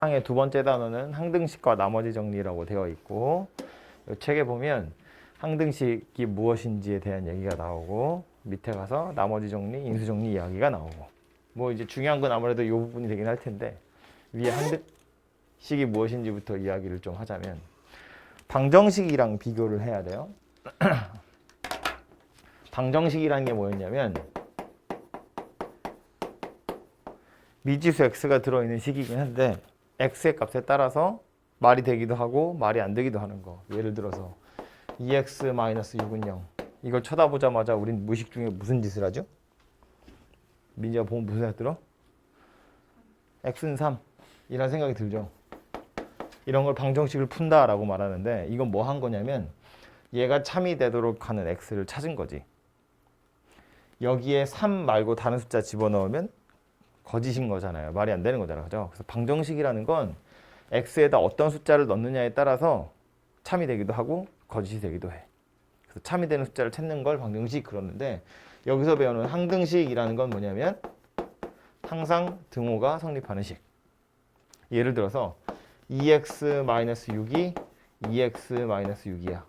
항의 두 번째 단어는 항등식과 나머지 정리라고 되어 있고, 이 책에 보면 항등식이 무엇인지에 대한 얘기가 나오고, 밑에 가서 나머지 정리, 인수 정리 이야기가 나오고, 뭐 이제 중요한 건 아무래도 이 부분이 되긴 할 텐데, 위에 항등식이 무엇인지부터 이야기를 좀 하자면, 방정식이랑 비교를 해야 돼요. 방정식이라는 게 뭐였냐면 미지수 x가 들어있는 식이긴 한데 x의 값에 따라서 말이 되기도 하고 말이 안 되기도 하는 거. 예를 들어서 2x-6은 0. 이걸 쳐다보자마자 우린 무의식 중에 무슨 짓을 하죠? 민지가 보면 무슨 생각 들어? x는 3 이런 생각이 들죠. 이런 걸 방정식을 푼다라고 말하는데 이건 뭐 한 거냐면 얘가 참이 되도록 하는 x를 찾은 거지. 여기에 3 말고 다른 숫자 집어넣으면 거짓인 거잖아요. 말이 안 되는 거잖아요. 그죠? 그래서 방정식이라는 건 x에다 어떤 숫자를 넣느냐에 따라서 참이 되기도 하고 거짓이 되기도 해. 그래서 참이 되는 숫자를 찾는 걸 방정식 그러는데 여기서 배우는 항등식이라는 건 뭐냐면 항상 등호가 성립하는 식. 예를 들어서 2x-6이 2x-6이야.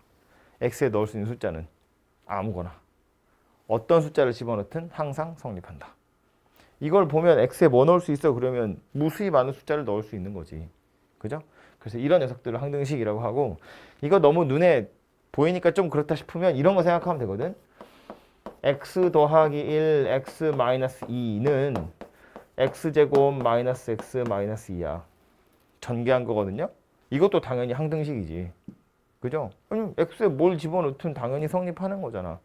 x에 넣을 수 있는 숫자는 아무거나. 어떤 숫자를 집어넣든 항상 성립한다. 이걸 보면 x에 뭐 넣을 수 있어? 그러면 무수히 많은 숫자를 넣을 수 있는 거지. 그죠? 그래서 이런 녀석들을 항등식이라고 하고 이거 너무 눈에 보이니까 좀 그렇다 싶으면 이런 거 생각하면 되거든. x 더하기 1, x 마이너스 2는 x제곱 마이너스 x 마이너스 2야. 전개한 거거든요. 이것도 당연히 항등식이지. 그죠? 아니, x에 뭘 집어넣든 당연히 성립하는 거잖아.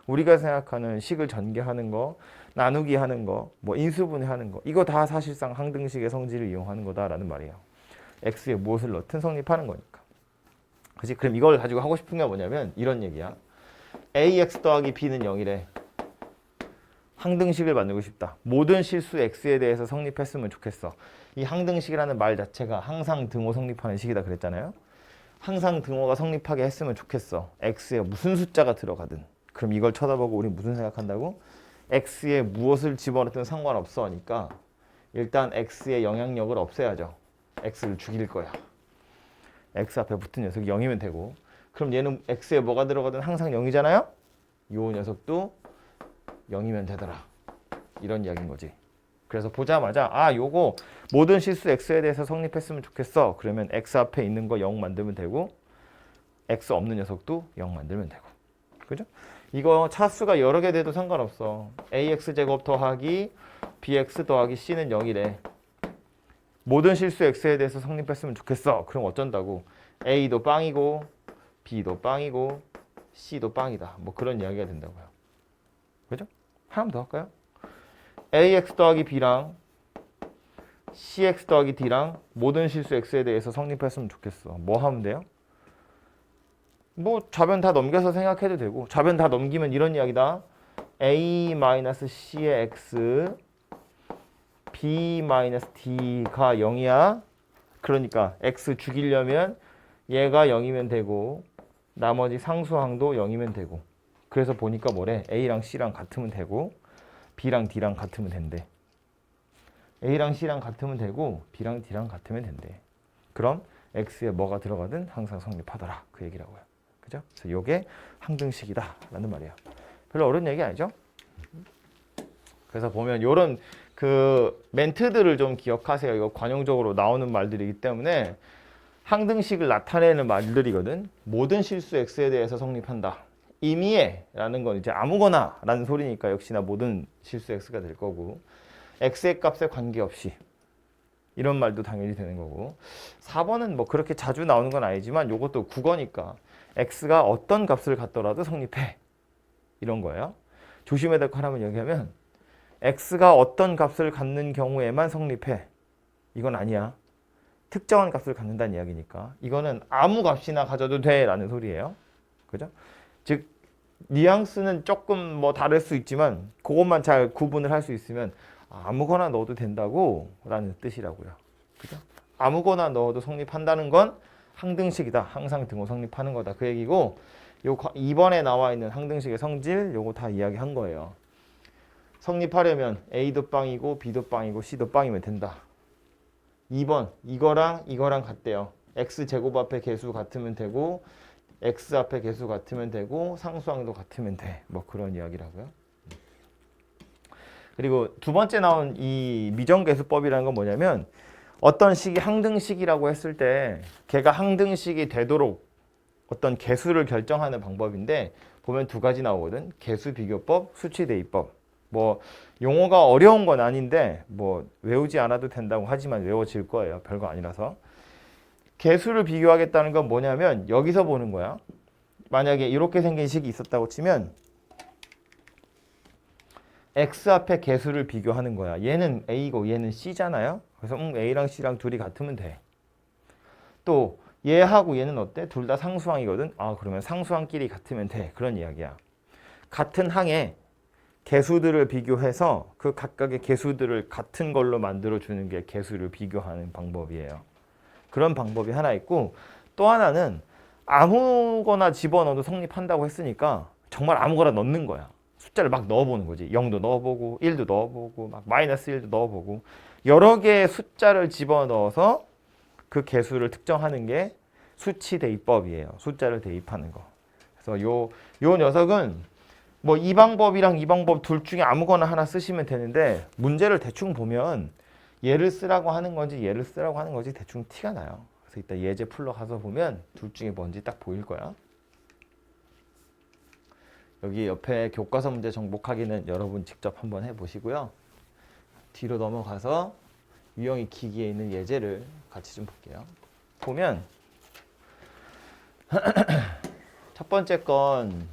우리가 생각하는 식을 전개하는 거, 나누기 하는 거, 뭐 인수분해하는 거 이거 다 사실상 항등식의 성질을 이용하는 거다라는 말이에요. x에 무엇을 넣든 성립하는 거니까. 그치? 그럼 이걸 가지고 하고 싶은 게 뭐냐면 이런 얘기야. ax 더하기 b는 0이래. 항등식을 만들고 싶다. 모든 실수 x에 대해서 성립했으면 좋겠어. 이 항등식이라는 말 자체가 항상 등호 성립하는 식이다 그랬잖아요. 항상 등호가 성립하게 했으면 좋겠어. x에 무슨 숫자가 들어가든. 그럼 이걸 쳐다보고 우리 무슨 생각한다고? x에 무엇을 집어넣든 상관없어 하니까 일단 x의 영향력을 없애야죠. x를 죽일 거야. x 앞에 붙은 녀석이 0이면 되고 그럼 얘는 x에 뭐가 들어가든 항상 0이잖아요? 요 녀석도 0이면 되더라. 이런 이야기인 거지. 그래서 보자마자 아 요거 모든 실수 x에 대해서 성립했으면 좋겠어. 그러면 x 앞에 있는 거 0 만들면 되고 x 없는 녀석도 0 만들면 되고. 그죠? 이거 차수가 여러 개 돼도 상관없어. ax제곱 더하기 bx 더하기 c는 0이래. 모든 실수 x에 대해서 성립했으면 좋겠어. 그럼 어쩐다고? a도 빵이고 b도 빵이고 c도 빵이다. 뭐 그런 이야기가 된다고요. 그죠? 하나만 더 할까요? ax 더하기 b랑 cx 더하기 d랑 모든 실수 x에 대해서 성립했으면 좋겠어. 뭐 하면 돼요? 뭐 좌변 다 넘겨서 생각해도 되고 좌변 다 넘기면 이런 이야기다. a-c의 x b-d가 0이야. 그러니까 x 죽이려면 얘가 0이면 되고 나머지 상수항도 0이면 되고 그래서 보니까 뭐래? a랑 c랑 같으면 되고 b랑 d랑 같으면 된대. a랑 c랑 같으면 되고 b랑 d랑 같으면 된대. 그럼 x에 뭐가 들어가든 항상 성립하더라. 그 얘기라고요. 그죠? 그래서 요게 항등식이다 라는 말이에요. 별로 어려운 얘기 아니죠? 그래서 보면 요런 그 멘트들을 좀 기억하세요. 이거 관용적으로 나오는 말들이기 때문에 항등식을 나타내는 말들이거든. 모든 실수 x에 대해서 성립한다. 임의의 라는 건 이제 아무거나 라는 소리니까 역시나 모든 실수 x가 될 거고 x의 값에 관계없이 이런 말도 당연히 되는 거고 4번은 뭐 그렇게 자주 나오는 건 아니지만 요것도 국어니까 x가 어떤 값을 갖더라도 성립해. 이런 거예요. 조심해야 될 거 하나만 얘기하면 x가 어떤 값을 갖는 경우에만 성립해. 이건 아니야. 특정한 값을 갖는다는 이야기니까. 이거는 아무 값이나 가져도 돼 라는 소리예요. 그죠? 즉 뉘앙스는 조금 뭐 다를 수 있지만 그것만 잘 구분을 할 수 있으면 아무거나 넣어도 된다고 라는 뜻이라고요. 그죠? 아무거나 넣어도 성립한다는 건 항등식이다. 항상 등호 성립하는 거다. 그 얘기고 요 2번에 나와 있는 항등식의 성질 요거 다 이야기한 거예요. 성립하려면 A도 빵이고 B도 빵이고 C도 빵이면 된다. 2번 이거랑 같대요. x제곱 앞에 개수 같으면 되고 x 앞에 개수 같으면 되고 상수항도 같으면 돼. 뭐 그런 이야기라고요. 그리고 두 번째 나온 이 미정계수법이라는 건 뭐냐면 어떤 식이 항등식이라고 했을 때 걔가 항등식이 되도록 어떤 개수를 결정하는 방법인데 보면 두 가지 나오거든. 개수비교법, 수치대입법. 뭐 용어가 어려운 건 아닌데 뭐 외우지 않아도 된다고 하지만 외워질 거예요. 별거 아니라서. 개수를 비교하겠다는 건 뭐냐면 여기서 보는 거야. 만약에 이렇게 생긴 식이 있었다고 치면 x 앞에 개수를 비교하는 거야. 얘는 a고 얘는 c잖아요. 그래서 a랑 c랑 둘이 같으면 돼. 또 얘하고 얘는 어때? 둘 다 상수항이거든. 아 그러면 상수항끼리 같으면 돼. 그런 이야기야. 같은 항에 개수들을 비교해서 그 각각의 개수들을 같은 걸로 만들어 주는 게 개수를 비교하는 방법이에요. 그런 방법이 하나 있고 또 하나는 아무거나 집어넣어도 성립한다고 했으니까 정말 아무거나 넣는 거야. 숫자를 막 넣어보는 거지. 0도 넣어보고 1도 넣어보고 막 마이너스 1도 넣어보고 여러 개의 숫자를 집어넣어서 그 개수를 특정하는 게 수치 대입법이에요. 숫자를 대입하는 거. 그래서 요 녀석은 뭐 이 방법이랑 이 방법 둘 중에 아무거나 하나 쓰시면 되는데 문제를 대충 보면 얘를 쓰라고 하는 건지 얘를 쓰라고 하는 건지 대충 티가 나요. 그래서 이따 예제 풀러 가서 보면 둘 중에 뭔지 딱 보일 거야. 여기 옆에 교과서 문제 정복하기는 여러분 직접 한번 해보시고요. 뒤로 넘어가서 유형이 기기에 있는 예제를 같이 좀 볼게요. 보면 첫 번째 건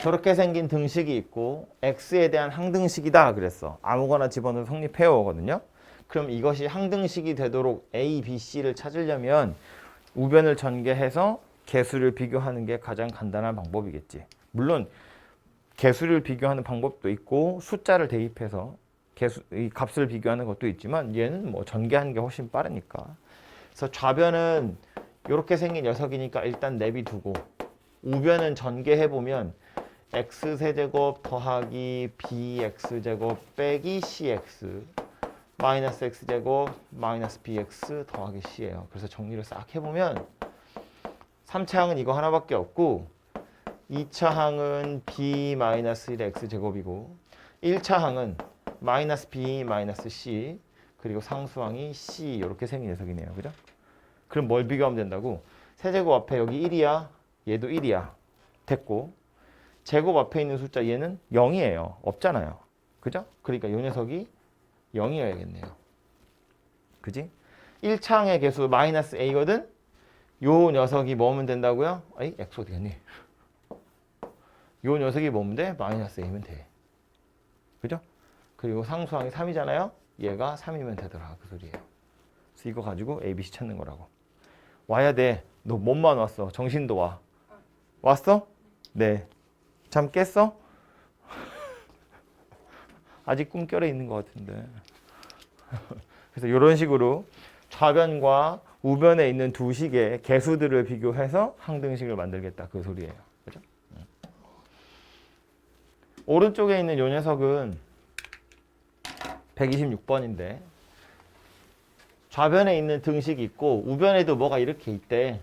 저렇게 생긴 등식이 있고 x에 대한 항등식이다 그랬어. 아무거나 집어넣어서 성립해 오거든요. 그럼 이것이 항등식이 되도록 a, b, c를 찾으려면 우변을 전개해서 개수를 비교하는 게 가장 간단한 방법이겠지. 물론 개수를 비교하는 방법도 있고 숫자를 대입해서 이 값을 비교하는 것도 있지만 얘는 뭐 전개하는 게 훨씬 빠르니까. 그래서 좌변은 이렇게 생긴 녀석이니까 일단 내비두고 우변은 전개해보면 x세제곱 더하기 bx제곱 빼기 cx 마이너스 x제곱 마이너스 bx 더하기 c예요. 그래서 정리를 싹 해보면 3차 항은 이거 하나밖에 없고 2차 항은 b 마이너스 1 x제곱이고 1차 항은 마이너스 b 마이너스 c 그리고 상수항이 c 이렇게 생긴 녀석이네요. 그죠? 그럼 뭘 비교하면 된다고? 세제곱 앞에 여기 1이야. 얘도 1이야. 됐고 제곱 앞에 있는 숫자 얘는 0이에요. 없잖아요. 그죠? 그러니까 이 녀석이 0이어야겠네요. 그지? 1차 항의 개수 마이너스 a거든? 요 녀석이 뭐면 된다고요? 에이, x 어디 갔니? 요 녀석이 뭐면 돼? 마이너스 a면 돼. 그죠? 그리고 상수항이 3이잖아요? 얘가 3이면 되더라. 그 소리예요. 그래서 이거 가지고 a, b, c 찾는 거라고. 와야 돼. 너 몸만 왔어. 정신도 와. 왔어? 네. 잠 깼어? 아직 꿈결에 있는 것 같은데. 그래서 이런 식으로 좌변과 우변에 있는 두 식의 개수들을 비교해서 항등식을 만들겠다. 그 소리예요. 그죠? 오른쪽에 있는 이 녀석은 126번인데 좌변에 있는 등식이 있고 우변에도 뭐가 이렇게 있대.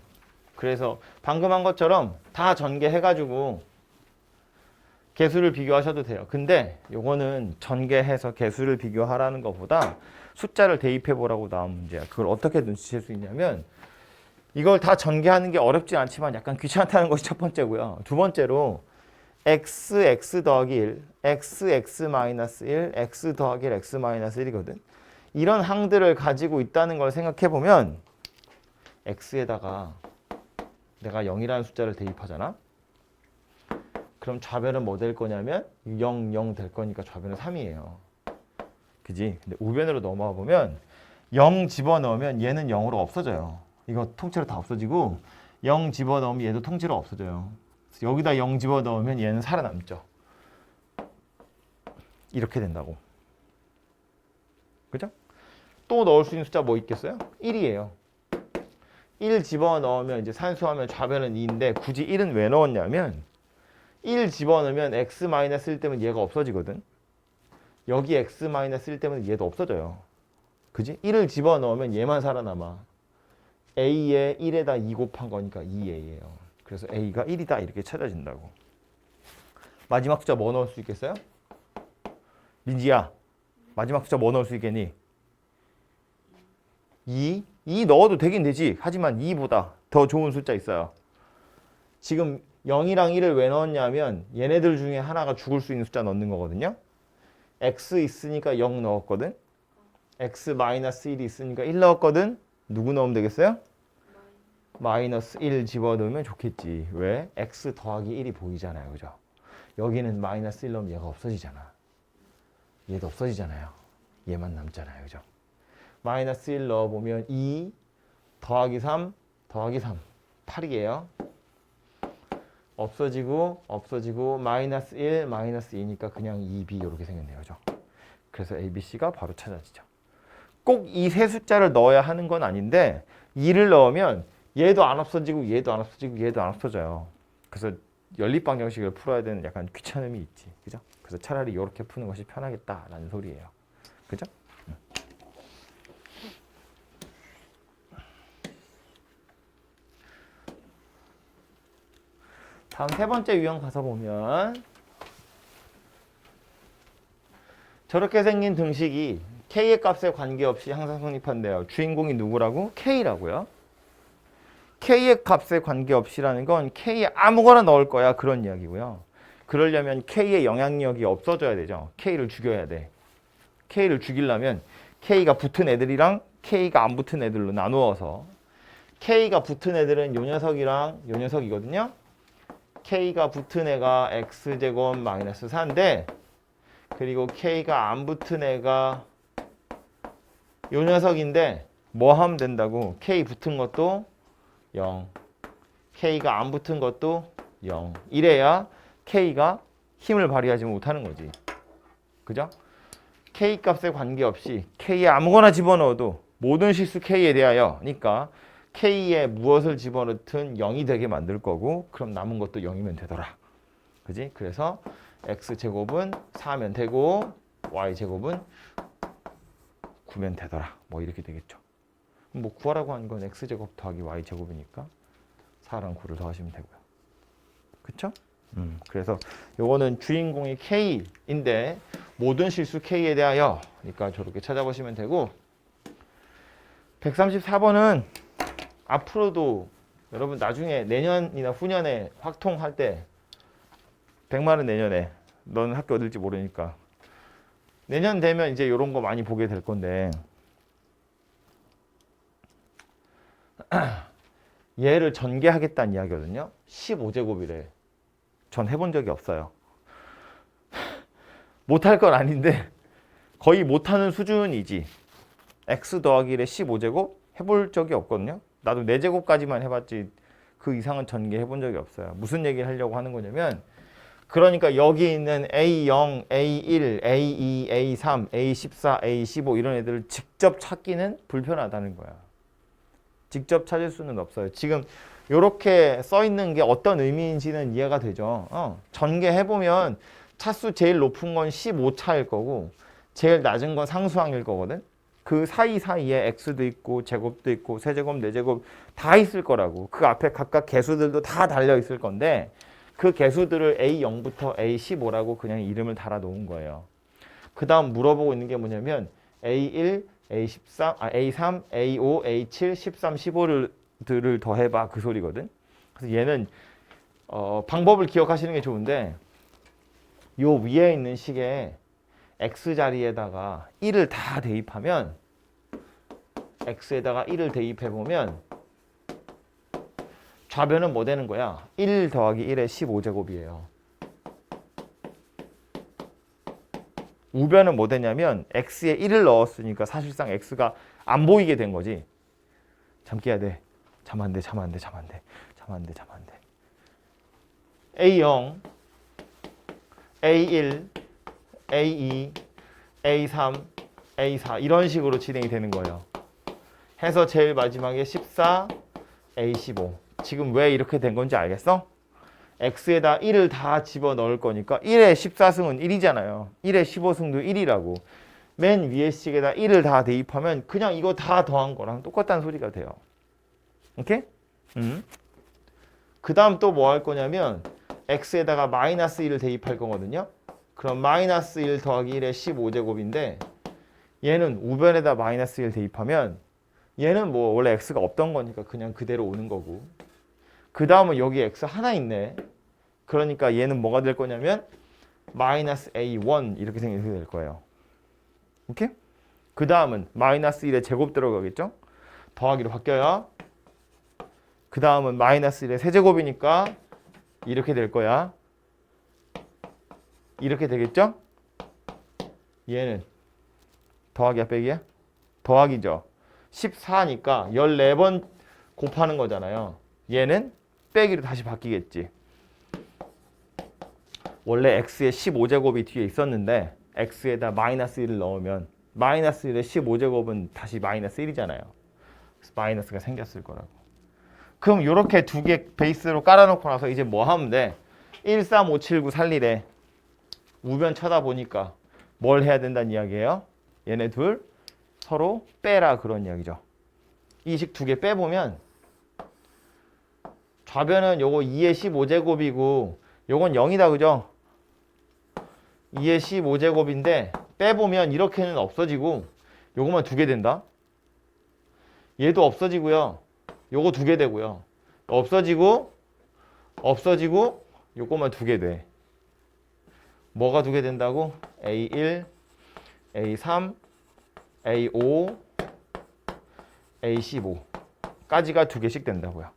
그래서 방금 한 것처럼 다 전개해가지고 개수를 비교하셔도 돼요. 근데 요거는 전개해서 개수를 비교하라는 것보다 숫자를 대입해 보라고 나온 문제야. 그걸 어떻게 눈치챌 수 있냐면 이걸 다 전개하는 게 어렵지 않지만 약간 귀찮다는 것이 첫 번째고요. 두 번째로 x 더하기 1, x 마이너스 1, x 더하기 1, x 마이너스 1이거든. 이런 항들을 가지고 있다는 걸 생각해 보면 x에다가 내가 0이라는 숫자를 대입하잖아. 그럼 좌변은 뭐 될 거냐면 0, 0 될 거니까 좌변은 3이에요. 그지? 근데 우변으로 넘어와 보면 0 집어넣으면 얘는 0으로 없어져요. 이거 통째로 다 없어지고 0 집어넣으면 얘도 통째로 없어져요. 여기다 0 집어넣으면 얘는 살아남죠. 이렇게 된다고. 그죠? 또 넣을 수 있는 숫자 뭐 있겠어요? 1이에요. 1 집어넣으면 이제 산수하면 좌변은 2인데 굳이 1은 왜 넣었냐면 1 집어넣으면 x-1 때문에 얘가 없어지거든. 여기 x-1 때문에 얘도 없어져요. 그지? 1을 집어넣으면 얘만 살아남아. a에 1에다 2 곱한 거니까 2a예요. 그래서 a가 1이다 이렇게 찾아진다고. 마지막 숫자 뭐 넣을 수 있겠어요? 민지야, 마지막 숫자 뭐 넣을 수 있겠니? 2? 2 넣어도 되긴 되지. 하지만 2보다 더 좋은 숫자 있어요. 지금 0이랑 1을 왜 넣었냐면 얘네들 중에 하나가 죽을 수 있는 숫자 넣는 거거든요. x 있으니까 0 넣었거든. x-1이 있으니까 1 넣었거든. 누구 넣으면 되겠어요? 마이너스 1 집어넣으면 좋겠지. 왜? x 더하기 1이 보이잖아요. 그죠? 여기는 마이너스 1 넣으면 얘가 없어지잖아. 얘도 없어지잖아요. 얘만 남잖아요. 그죠? 마이너스 1 넣어보면 2 더하기 3 더하기 3 8이에요. 없어지고 마이너스 1 마이너스 2니까 그냥 2b 이렇게 생겼네요. 그죠? 그래서 a, b, c가 바로 찾아지죠. 꼭 이 세 숫자를 넣어야 하는 건 아닌데 2를 넣으면 얘도 안 없어지고 얘도 안 없어지고 얘도 안 없어져요. 그래서 연립방정식을 풀어야 되는 약간 귀찮음이 있지. 그죠? 그래서 차라리 이렇게 푸는 것이 편하겠다라는 소리예요. 그죠? 다음 세 번째 유형 가서 보면 저렇게 생긴 등식이 k의 값에 관계없이 항상 성립한대요. 주인공이 누구라고? k라고요. k의 값에 관계없이라는 건 k에 아무거나 넣을 거야 그런 이야기고요. 그러려면 k의 영향력이 없어져야 되죠. k를 죽여야 돼. k를 죽이려면 k가 붙은 애들이랑 k가 안 붙은 애들로 나누어서 k가 붙은 애들은 요 녀석이랑 요 녀석이거든요. k가 붙은 애가 x제곱 마이너스 4인데 그리고 k가 안 붙은 애가 요 녀석인데 뭐 하면 된다고? k 붙은 것도 0, k가 안 붙은 것도 0. 이래야 k가 힘을 발휘하지 못하는 거지. 그죠? k 값에 관계없이 k에 아무거나 집어넣어도 모든 실수 k에 대하여 그러니까 k에 무엇을 집어넣든 0이 되게 만들 거고 그럼 남은 것도 0이면 되더라. 그지? 그래서 x제곱은 4면 되고 y제곱은 9면 되더라. 뭐 이렇게 되겠죠. 뭐 구하라고 한 건 x제곱 더하기 y제곱이니까 4랑 9를 더하시면 되고요. 그쵸? 그래서 요거는 주인공이 k인데 모든 실수 k에 대하여 그러니까 저렇게 찾아보시면 되고 134번은 앞으로도 여러분 나중에 내년이나 후년에 확통할 때 100만원 내년에 넌 학교 어딜지 모르니까 내년 되면 이제 이런 거 많이 보게 될 건데 얘를 전개하겠다는 이야기거든요. 15제곱이래. 전 해본 적이 없어요. 못할 건 아닌데 거의 못하는 수준이지. x 더하기 1에 15제곱 해볼 적이 없거든요. 나도 4제곱까지만 해봤지 그 이상은 전개해본 적이 없어요. 무슨 얘기를 하려고 하는 거냐면 그러니까 여기 있는 A0, A1, A2, A3, A14, A15 이런 애들을 직접 찾기는 불편하다는 거야. 직접 찾을 수는 없어요. 지금 이렇게 써 있는 게 어떤 의미인지는 이해가 되죠. 전개해보면 차수 제일 높은 건 15차일 거고 제일 낮은 건 상수항일 거거든. 그 사이사이에 x도 있고 제곱도 있고 세제곱, 네제곱 다 있을 거라고. 그 앞에 각각 개수들도 다 달려 있을 건데 그 개수들을 A0부터 A15라고 그냥 이름을 달아 놓은 거예요. 그 다음 물어보고 있는 게 뭐냐면 A1, A13, A3, A5, A7, 13, 15를 더해봐 그 소리거든. 그래서 얘는 방법을 기억하시는 게 좋은데 요 위에 있는 식에 x 자리에다가 1을 다 대입하면 x에다가 1을 대입해보면 좌변은 뭐 되는 거야? 1 더하기 1의 15제곱이에요. 우변은 뭐 되냐면 x에 1을 넣었으니까 사실상 x가 안 보이게 된 거지. 잠 깨야 돼. 잠 안 돼. A0, A1, A2, A3, A4 이런 식으로 진행이 되는 거예요. 해서 제일 마지막에 14, A15. 지금 왜 이렇게 된 건지 알겠어? x에다 1을 다 집어넣을 거니까 1의 14승은 1이잖아요. 1의 15승도 1이라고. 맨 위에 식에다 1을 다 대입하면 그냥 이거 다 더한 거랑 똑같다는 소리가 돼요. 오케이? 그 다음 또 뭐 할 거냐면 x에다가 마이너스 1을 대입할 거거든요. 그럼 마이너스 1 더하기 1의 15제곱인데 얘는 우변에다 마이너스 1 대입하면 얘는 뭐 원래 x가 없던 거니까 그냥 그대로 오는 거고 그 다음은 여기 x 하나 있네. 그러니까 얘는 뭐가 될 거냐면 마이너스 a1 이렇게 될 거예요. 오케이? 그 다음은 마이너스 1의 제곱 들어가겠죠? 더하기로 바뀌어요. 그 다음은 마이너스 1의 세제곱이니까 이렇게 될 거야. 이렇게 되겠죠? 얘는 더하기야 빼기야? 더하기죠. 14니까 14번 곱하는 거잖아요. 얘는 빼기로 다시 바뀌겠지. 원래 x의 15제곱이 뒤에 있었는데 x에다 마이너스 1을 넣으면 마이너스 1의 15제곱은 다시 마이너스 1이잖아요. 그래서 마이너스가 생겼을 거라고. 그럼 이렇게 두 개 베이스로 깔아놓고 나서 이제 뭐 하면 돼? 1, 3, 5, 7, 9 살리래. 우변 쳐다보니까 뭘 해야 된다는 이야기예요? 얘네 둘 서로 빼라 그런 이야기죠. 이 식 두 개 빼보면 좌변은 요거 2의 15제곱이고 요건 0이다 그죠? 2의 15제곱인데 빼보면 이렇게는 없어지고 요거만 두 개 된다. 얘도 없어지고요. 요거 두 개 되고요. 없어지고 요거만 두 개 돼. 뭐가 두 개 된다고? A1, A3, A5, A15까지가 두 개씩 된다고요.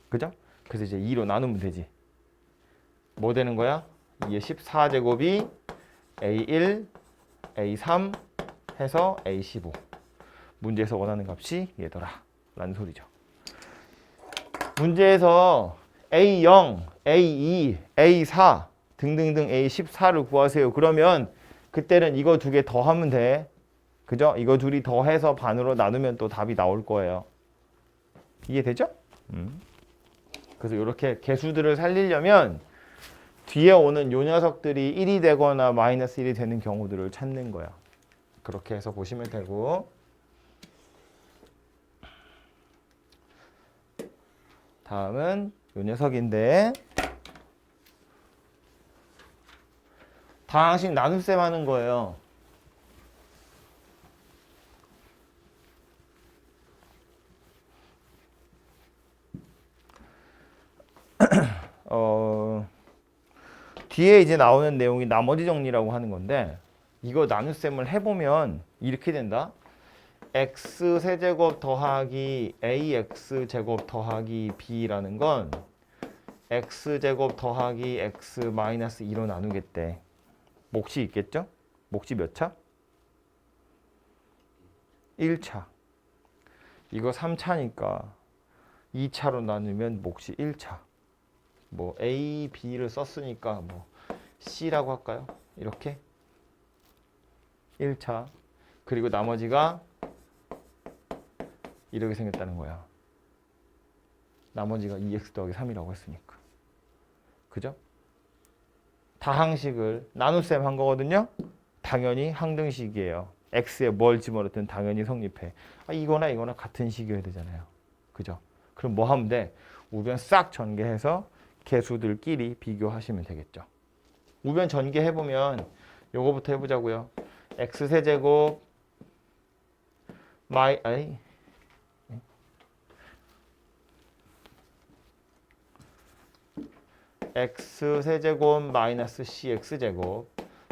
그죠? 그래서 이제 2로 나누면 되지. 뭐 되는 거야? 2의 14제곱이 A1, A3 해서 A15. 문제에서 원하는 값이 얘더라. 라는 소리죠. 문제에서 A0, A2, A4 등등등 A14를 구하세요. 그러면 그때는 이거 두 개 더하면 돼. 그죠? 이거 둘이 더해서 반으로 나누면 또 답이 나올 거예요. 이해되죠? 그래서 이렇게 개수들을 살리려면 뒤에 오는 요 녀석들이 1이 되거나 마이너스 1이 되는 경우들을 찾는 거야. 그렇게 해서 보시면 되고 다음은 요 녀석인데 다항식 나눗셈 하는 거예요. 뒤에 이제 나오는 내용이 나머지 정리라고 하는 건데 이거 나눗셈을 해보면 이렇게 된다. x 세제곱 더하기 ax 제곱 더하기 b라는 건 x 제곱 더하기 x 마이너스 2로 나누겠대. 몫이 있겠죠? 몫이 몇 차? 1차. 이거 3차니까 2차로 나누면 몫이 1차. 뭐 A, B를 썼으니까 뭐 C라고 할까요? 이렇게 1차. 그리고 나머지가 이렇게 생겼다는 거야. 나머지가 2x 더하기 3이라고 했으니까. 그죠? 다항식을 나눗셈 한 거거든요. 당연히 항등식이에요. x에 뭘 집어넣든 당연히 성립해. 이거나 이거나 같은 식이어야 되잖아요. 그죠? 그럼 뭐 하면 돼? 우변 싹 전개해서 개수들끼리 비교하시면 되겠죠. 우변 전개해보면 요거부터 해보자고요. x세제곱 x세제곱 마이너스 cx제곱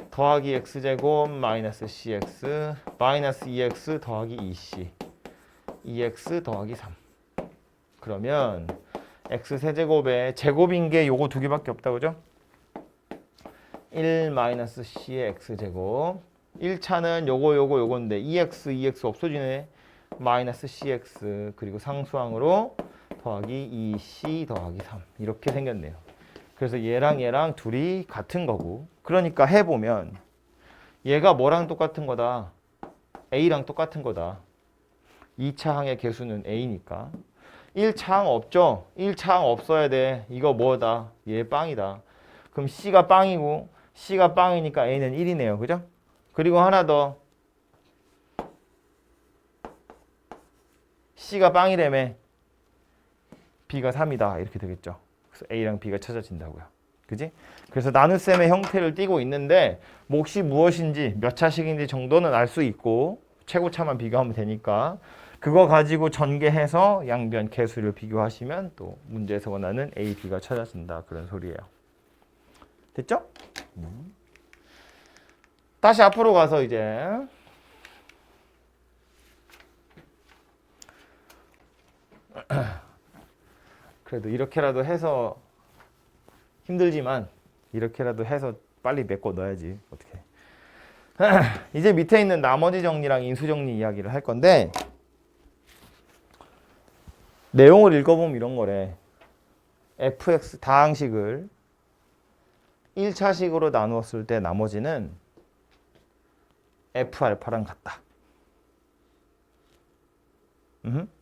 더하기 x제곱 마이너스 cx 마이너스 2x 더하기 2c 2x 더하기 3. 그러면 x세제곱의 제곱인 게 요거 두 개밖에 없다 그죠? 1 마이너스 c의 x제곱 1차는 요건데 2x 없어지네. 마이너스 cx 그리고 상수항으로 더하기 2c 더하기 3 이렇게 생겼네요. 그래서 얘랑 둘이 같은 거고 그러니까 해보면 얘가 뭐랑 똑같은 거다? A랑 똑같은 거다. 2차 항의 개수는 A니까 1차항 없죠? 1차항 없어야 돼. 이거 뭐다? 얘 빵이다. 그럼 C가 빵이고 C가 빵이니까 A는 1이네요. 그죠? 그리고 하나 더. C가 빵이라며 B가 3이다. 이렇게 되겠죠. 그래서 A랑 B가 찾아진다고요. 그지? 그래서 나눗셈의 형태를 띠고 있는데 몫이 무엇인지 몇 차식인지 정도는 알 수 있고 최고차만 비교하면 되니까 그거 가지고 전개해서 양변 개수를 비교하시면 또 문제에서 원하는 A, B가 찾아진다. 그런 소리예요. 됐죠? 다시 앞으로 가서 이제 그래도 이렇게라도 해서 힘들지만 이렇게라도 해서 빨리 메꿔 넣어야지. 어떻게? 이제 밑에 있는 나머지 정리랑 인수 정리 이야기를 할 건데 내용을 읽어보면 이런 거래. fx 다항식을 1차식으로 나누었을 때 나머지는 f알파랑 같다.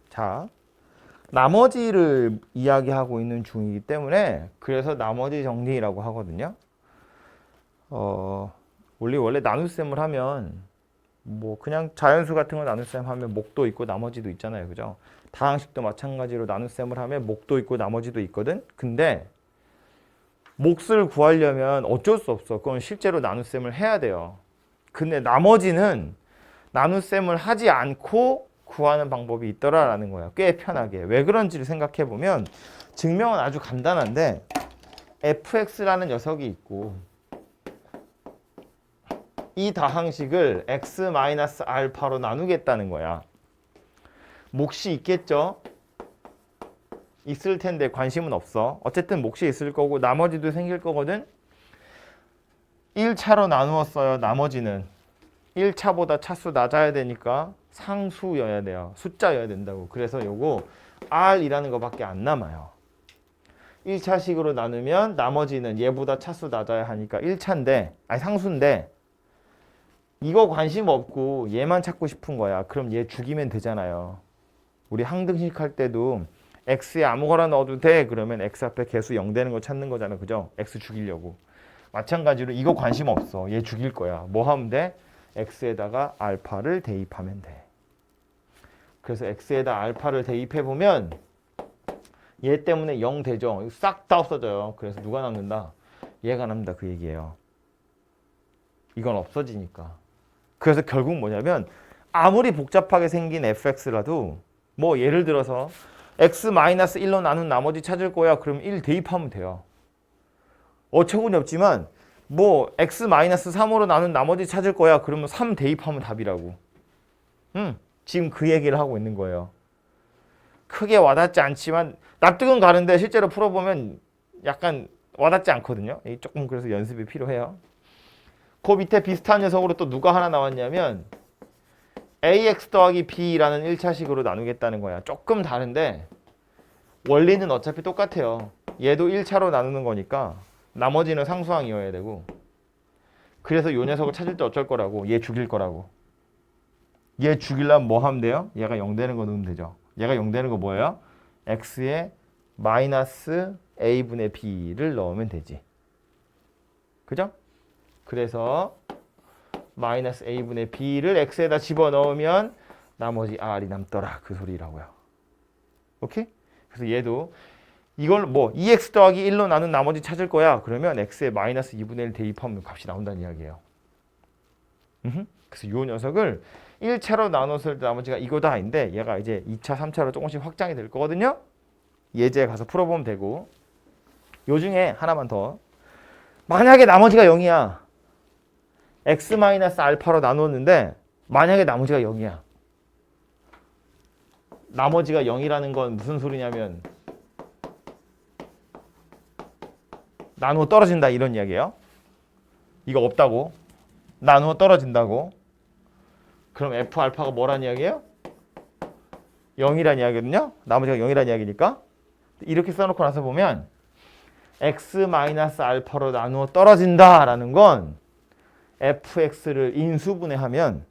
자, 나머지를 이야기하고 있는 중이기 때문에 그래서 나머지 정리라고 하거든요. 원래 나눗셈을 하면 뭐 그냥 자연수 같은 거 나눗셈 하면 목도 있고 나머지도 있잖아요. 그죠? 다항식도 마찬가지로 나눗셈을 하면 목도 있고 나머지도 있거든. 근데 몫을 구하려면 어쩔 수 없어. 그건 실제로 나눗셈을 해야 돼요. 근데 나머지는 나눗셈을 하지 않고 구하는 방법이 있더라라는 거야. 꽤 편하게. 왜 그런지를 생각해 보면 증명은 아주 간단한데 fx라는 녀석이 있고 이 다항식을 x-알파로 나누겠다는 거야. 몫이 있겠죠? 있을 텐데 관심은 없어. 어쨌든 몫이 있을 거고 나머지도 생길 거거든. 1차로 나누었어요. 나머지는 1차보다 차수 낮아야 되니까 상수여야 돼요. 숫자여야 된다고. 그래서 요거 R이라는 거밖에 안 남아요. 1차식으로 나누면 나머지는 얘보다 차수 낮아야 하니까 1차인데 아니 상수인데 이거 관심 없고 얘만 찾고 싶은 거야. 그럼 얘 죽이면 되잖아요. 우리 항등식 할 때도 x에 아무거나 넣어도 돼. 그러면 x 앞에 개수 0 되는 거 찾는 거잖아. 그죠? x 죽이려고. 마찬가지로 이거 관심 없어. 얘 죽일 거야. 뭐 하면 돼? x에다가 알파를 대입하면 돼. 그래서 x에다 알파를 대입해 보면 얘 때문에 0 되죠. 싹 다 없어져요. 그래서 누가 남는다? 얘가 남는다. 그 얘기예요. 이건 없어지니까. 그래서 결국 뭐냐면 아무리 복잡하게 생긴 fx라도 뭐 예를 들어서 x-1로 나눈 나머지 찾을 거야. 그럼 1 대입하면 돼요. 어처구니 없지만 뭐 x-3으로 나눈 나머지 찾을 거야. 그러면 3 대입하면 답이라고. 지금 그 얘기를 하고 있는 거예요. 크게 와닿지 않지만 납득은 가는데 실제로 풀어보면 약간 와닿지 않거든요. 조금 그래서 연습이 필요해요. 그 밑에 비슷한 녀석으로 또 누가 하나 나왔냐면 ax 더하기 b라는 1차식으로 나누겠다는 거야. 조금 다른데 원리는 어차피 똑같아요. 얘도 1차로 나누는 거니까 나머지는 상수항이어야 되고 그래서 이 녀석을 찾을 때 어쩔 거라고? 얘 죽일 거라고. 얘 죽이려면 뭐 하면 돼요? 얘가 0 되는 거 넣으면 되죠. 얘가 0 되는 거 뭐예요? x에 마이너스 a분의 b를 넣으면 되지. 그죠? 그래서 마이너스 a분의 b를 x에다 집어넣으면 나머지 r이 남더라. 그 소리라고요. 오케이? 그래서 얘도 이걸 뭐 2x 더하기 1로 나눈 나머지 찾을 거야. 그러면 x에 마이너스 2분의 1 대입하면 값이 나온다는 이야기예요. 그래서 이 녀석을 1차로 나눴을 때 나머지가 이거다 인데 얘가 이제 2차, 3차로 조금씩 확장이 될 거거든요. 예제 가서 풀어보면 되고 요 중에 하나만 더. 만약에 나머지가 0이야. x-알파로 나눴는데 만약에 나머지가 0이야. 나머지가 0이라는 건 무슨 소리냐면 나누어 떨어진다 이런 이야기예요. 이거 없다고. 나누어 떨어진다고. 그럼 f알파가 뭐란 이야기예요? 0이란 이야기거든요. 나머지가 0이란 이야기니까. 이렇게 써놓고 나서 보면 x-알파로 나누어 떨어진다라는 건 fx를 인수분해하면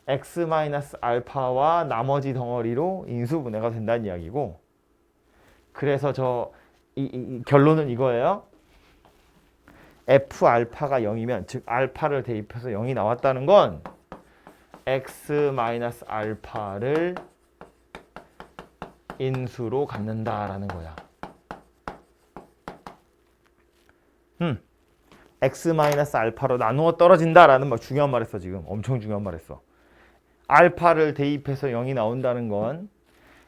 x 마이너스 알파와 나머지 덩어리로 인수분해가 된다는 이야기고, 그래서 이 결론은 이거예요. f 알파가 0이면, 즉 알파를 대입해서 0이 나왔다는 건 x 마이너스 알파를 인수로 갖는다라는 거야. x 마이너스 알파로 나누어 떨어진다라는 말, 중요한 말 했어. 지금 엄청 중요한 말 했어. 알파를 대입해서 0이 나온다는 건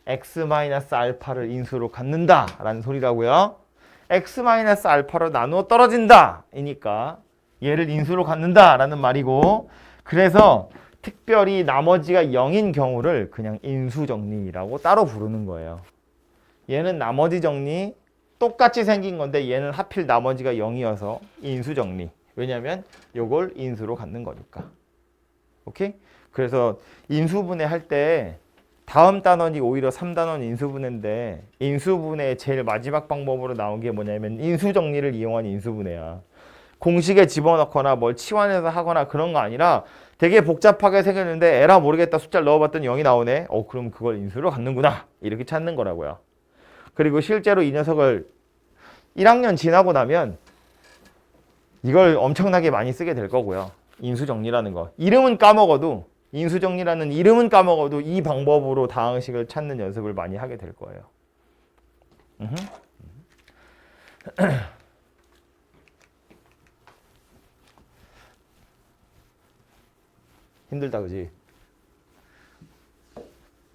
x 마이너스 알파를 인수로 갖는다라는 소리라고요. x 마이너스 알파로 나누어 떨어진다 이니까 얘를 인수로 갖는다라는 말이고, 그래서 특별히 나머지가 0인 경우를 그냥 인수정리라고 따로 부르는 거예요. 얘는 나머지 정리 똑같이 생긴 건데 얘는 하필 나머지가 0이어서 인수정리. 왜냐면 요걸 인수로 갖는 거니까. 오케이? 그래서 인수분해 할 때 다음 단원이 오히려 3단원 인수분해인데, 인수분해의 제일 마지막 방법으로 나온 게 뭐냐면 인수정리를 이용한 인수분해야. 공식에 집어넣거나 뭘 치환해서 하거나 그런 거 아니라 되게 복잡하게 생겼는데 에라 모르겠다 숫자를 넣어봤더니 0이 나오네. 그럼 그걸 인수로 갖는구나. 이렇게 찾는 거라고요. 그리고 실제로 이 녀석을 1학년 지나고 나면 이걸 엄청나게 많이 쓰게 될 거고요. 인수정리라는 거. 이름은 까먹어도, 인수정리라는 이름은 까먹어도 이 방법으로 다항식을 찾는 연습을 많이 하게 될 거예요. 힘들다, 그지?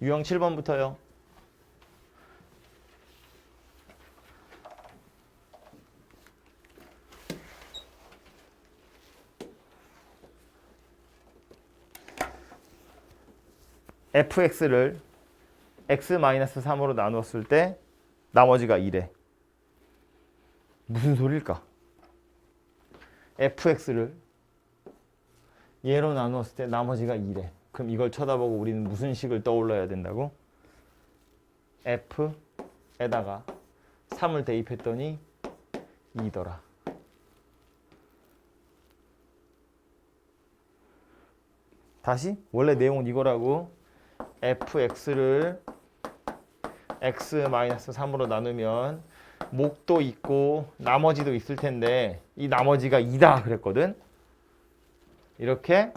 유형 7번부터요. fx를 x-3으로 나눴을 때 나머지가 2래. 무슨 소리일까? fx를 얘로 나누었을 때 나머지가 2래. 그럼 이걸 쳐다보고 우리는 무슨 식을 떠올려야 된다고? f에다가 3을 대입했더니 2더라. 다시 원래 내용은 이거라고. fx를 x-3으로 나누면 목도 있고 나머지도 있을 텐데 이 나머지가 2다 그랬거든. 이렇게.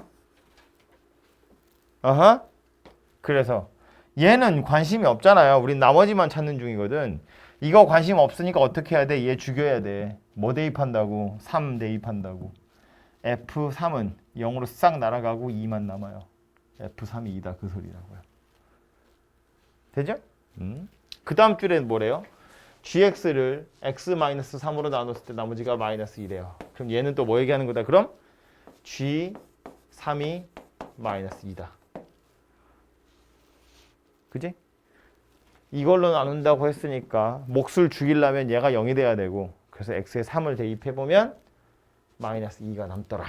그래서 얘는 관심이 없잖아요. 우린 나머지만 찾는 중이거든. 이거 관심 없으니까 어떻게 해야 돼? 얘 죽여야 돼. 뭐 대입한다고? 3 대입한다고. F3은 0으로 싹 날아가고 2만 남아요. F3이 2다 그 소리라고요. 되죠? 그 다음 줄엔 뭐래요? gx를 x-3으로 나눴을 때 나머지가 마이너스 2래요. 그럼 얘는 또 뭐 얘기하는 거다? 그럼 g3이 마이너스 2다. 그지? 이걸로 나눈다고 했으니까 몫을 죽이려면 얘가 0이 돼야 되고, 그래서 x에 3을 대입해보면 마이너스 2가 남더라.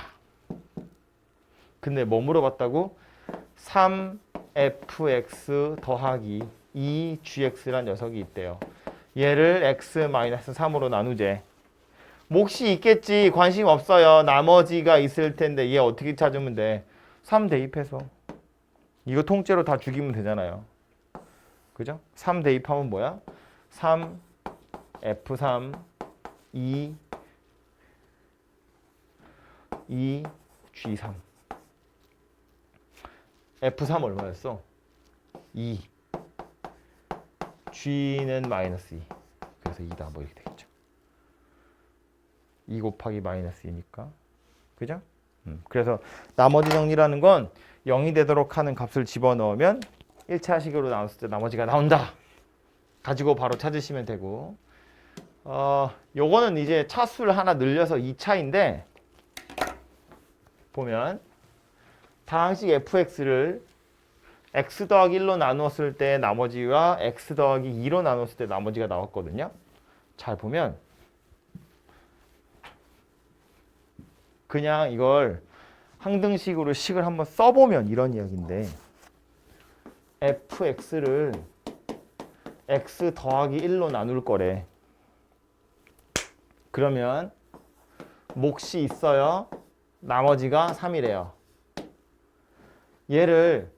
근데 뭐 물어봤다고? 3fx 더하기 2gx란 녀석이 있대요. 얘를 x-3으로 나누재. 몫이 있겠지. 관심 없어요. 나머지가 있을 텐데 얘 어떻게 찾으면 돼? 3 대입해서. 이거 통째로 다 죽이면 되잖아요. 그죠? 3 대입하면 뭐야? 3 f3 2 g3. f3 얼마였어? 2. g는 마이너스 2. 그래서 2다. 뭐 이렇게 되겠죠. 2 곱하기 마이너스 2니까. 그죠? 그래서 나머지 정리라는 건 0이 되도록 하는 값을 집어넣으면 1차식으로 나눴을 때 나머지가 나온다. 가지고 바로 찾으시면 되고, 요거는 이제 차수를 하나 늘려서 2차인데 보면 다항식 fx를 x 더하기 1로 나누었을 때 나머지와 x 더하기 2로 나눴을 때 나머지가 나왔거든요. 잘 보면 그냥 이걸 항등식으로 식을 한번 써보면 이런 이야기인데, fx를 x 더하기 1로 나눌 거래. 그러면 몫이 있어요. 나머지가 3이래요. 얘를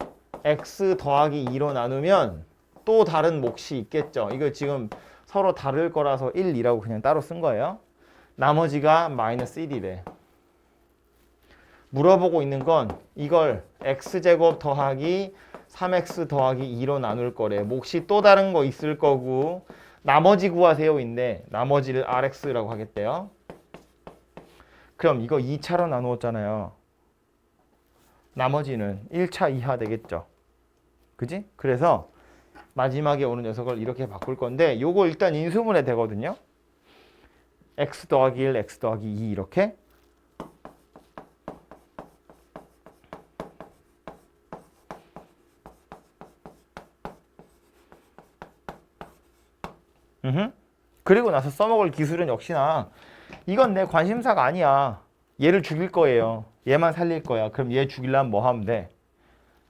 x 더하기 2로 나누면 또 다른 몫이 있겠죠. 이거 지금 서로 다를 거라서 1, 2라고 그냥 따로 쓴 거예요. 나머지가 마이너스 1이래. 물어보고 있는 건 이걸 x제곱 더하기 3x 더하기 2로 나눌 거래. 몫이 또 다른 거 있을 거고 나머지 구하세요인데 나머지를 rx라고 하겠대요. 그럼 이거 2차로 나누었잖아요. 나머지는 1차 이하 되겠죠. 그지? 그래서 마지막에 오는 녀석을 이렇게 바꿀 건데 요거 일단 인수분해 되거든요. x 더하기 1, x 더하기 2 이렇게. 그리고 나서 써먹을 기술은 역시나 이건 내 관심사가 아니야. 얘를 죽일 거예요. 얘만 살릴 거야. 그럼 얘 죽이려면 뭐 하면 돼?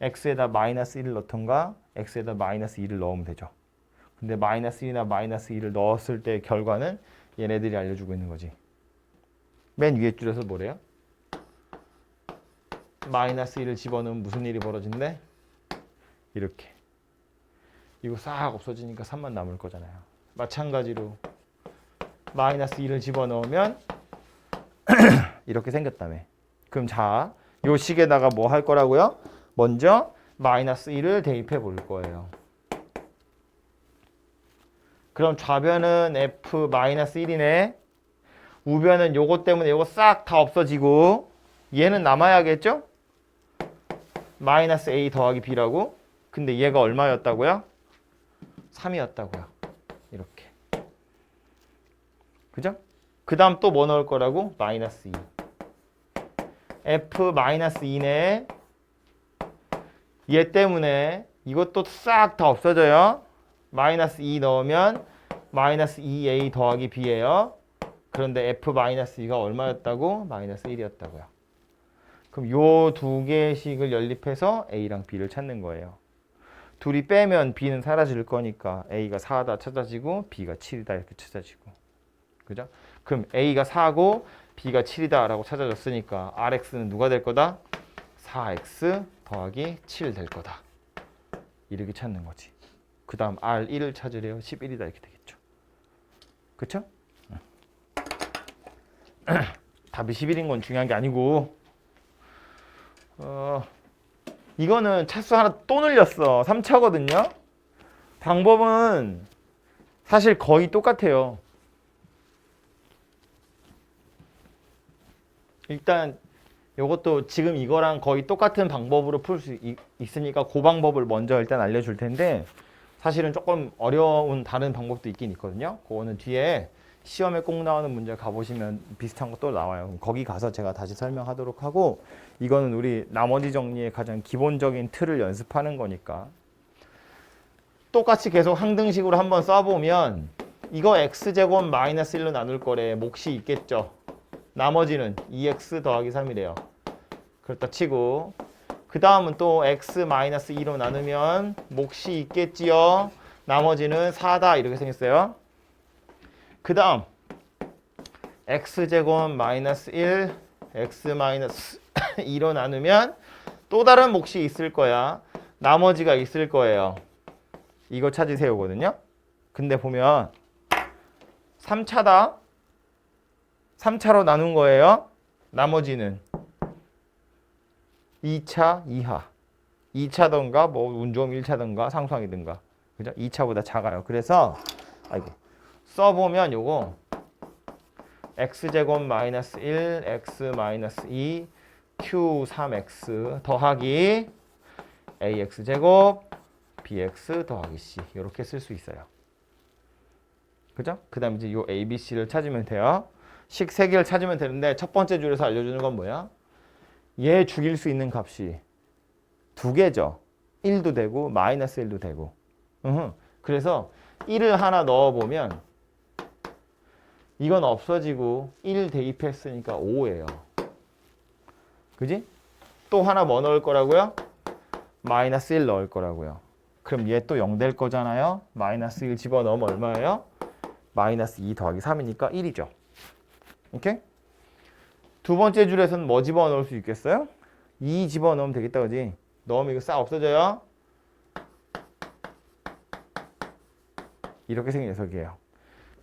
x에다 마이너스 1을 넣던가 x에다 마이너스 2를 넣으면 되죠. 근데 마이너스 1이나 마이너스 2를 넣었을 때 결과는 얘네들이 알려주고 있는 거지. 맨 위에 줄에서 뭐래요? 마이너스 1을 집어넣으면 무슨 일이 벌어진대? 이렇게. 이거 싹 없어지니까 3만 남을 거잖아요. 마찬가지로 마이너스 2를 집어넣으면 이렇게 생겼다며. 그럼 자, 요 식에다가 뭐 할 거라고요? 먼저 마이너스 1을 대입해 볼 거예요. 그럼 좌변은 f 마이너스 1이네. 우변은 요거 때문에 요거 싹 다 없어지고 얘는 남아야겠죠? 마이너스 a 더하기 b라고. 근데 얘가 얼마였다고요? 3이었다고요. 이렇게. 그죠? 그 다음 또 뭐 넣을 거라고? 마이너스 2. f 마이너스 2네. 얘 때문에 이것도 싹 다 없어져요. 마이너스 2 넣으면 마이너스 2a 더하기 b예요. 그런데 f 마이너스 2가 얼마였다고? 마이너스 1이었다고요. 그럼 요 두 개의 식을 연립해서 a랑 b를 찾는 거예요. 둘이 빼면 b는 사라질 거니까 a가 4다 찾아지고 b가 7이다 이렇게 찾아지고. 그죠? 그럼 a가 4고 b가 7이다 라고 찾아졌으니까 rx는 누가 될 거다? 4x 더하기 7 될 거다. 이렇게 찾는 거지. 그 다음 r1을 찾으래요. 11이다 이렇게 되겠죠. 그쵸? 답이 11인 건 중요한 게 아니고 이거는 차수 하나 또 늘렸어. 3차거든요. 방법은 사실 거의 똑같아요. 일단 이것도 지금 이거랑 거의 똑같은 방법으로 풀 수 있으니까 그 방법을 먼저 일단 알려줄 텐데 사실은 조금 어려운 다른 방법도 있긴 있거든요. 그거는 뒤에 시험에 꼭 나오는 문제 가보시면 비슷한 거 또 나와요. 거기 가서 제가 다시 설명하도록 하고 이거는 우리 나머지 정리의 가장 기본적인 틀을 연습하는 거니까 똑같이 계속 항등식으로 한번 써보면 이거 x제곱 마이너스 1로 나눌 거래. 몫이 있겠죠. 나머지는 2x 더하기 3이래요. 그렇다 치고 그 다음은 또 x 마이너스 2로 나누면 몫이 있겠지요. 나머지는 4다 이렇게 생겼어요. 그 다음 x제곱 마이너스 1 x 마이너스 2로 나누면 또 다른 몫이 있을 거야. 나머지가 있을 거예요. 이거 찾으세요거든요. 근데 보면 3차다. 3차로 나눈 거예요. 나머지는 2차 이하. 2차던가 뭐 운 좋으면 1차던가 상수항이든가. 그죠? 2차보다 작아요. 그래서 써보면 요거 x제곱 마이너스 1 x 마이너스 2 q 3x 더하기 ax제곱 bx 더하기 c 이렇게 쓸 수 있어요. 그죠? 그 다음에 이제 요 abc를 찾으면 돼요. 식 3개를 찾으면 되는데 첫 번째 줄에서 알려주는 건 뭐야? 얘 죽일 수 있는 값이 2개죠. 1도 되고 마이너스 1도 되고. 그래서 1을 하나 넣어보면 이건 없어지고 1 대입했으니까 5예요. 그지? 또 하나 뭐 넣을 거라고요? 마이너스 1 넣을 거라고요. 그럼 얘 또 0 될 거잖아요. 마이너스 1 집어넣으면 얼마예요? 마이너스 2 더하기 3이니까 1이죠. 오케이? 두 번째 줄에서는 뭐 집어넣을 수 있겠어요? 2 집어넣으면 되겠다, 그지? 넣으면 이거 싹 없어져요. 이렇게 생긴 녀석이에요.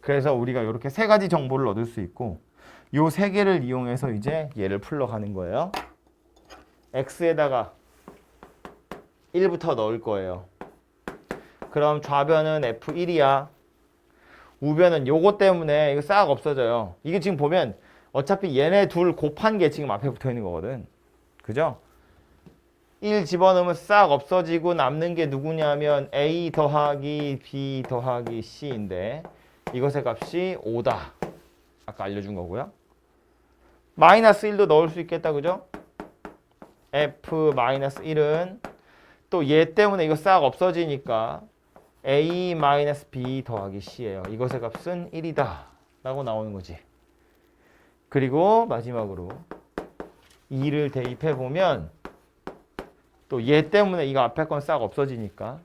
그래서 우리가 이렇게 세 가지 정보를 얻을 수 있고 요 세 개를 이용해서 이제 얘를 풀러가는 거예요. x에다가 1부터 넣을 거예요. 그럼 좌변은 f1이야. 우변은 요거 때문에 이거 싹 없어져요. 이게 지금 보면 어차피 얘네 둘 곱한 게 지금 앞에 붙어 있는 거거든. 그죠? 1 집어넣으면 싹 없어지고 남는 게 누구냐면 a 더하기 b 더하기 c인데 이것의 값이 5다. 아까 알려준 거고요. 마이너스 1도 넣을 수 있겠다. 그죠? f-1은 또 얘 때문에 이거 싹 없어지니까 a-b 더하기 c예요. 이것의 값은 1이다 라고 나오는 거지. 그리고 마지막으로 2를 대입해 보면 또 얘 때문에 이거 앞에 건 싹 없어지니까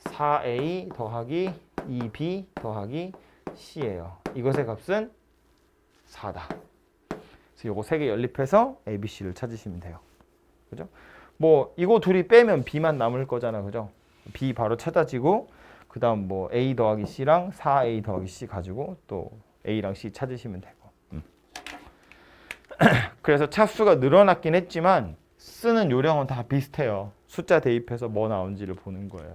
4a 더하기 2b 더하기 c예요. 이것의 값은 4다. 그래서 요거 세 개 연립해서 a, b, c를 찾으시면 돼요. 그죠? 뭐 이거 둘이 빼면 b만 남을 거잖아. 그죠? b 바로 찾아지고 그다음 뭐 a 더하기 c랑 4a 더하기 c 가지고 또 a랑 c 찾으시면 되고. 그래서 차수가 늘어났긴 했지만 쓰는 요령은 다 비슷해요. 숫자 대입해서 뭐 나온지를 보는 거예요.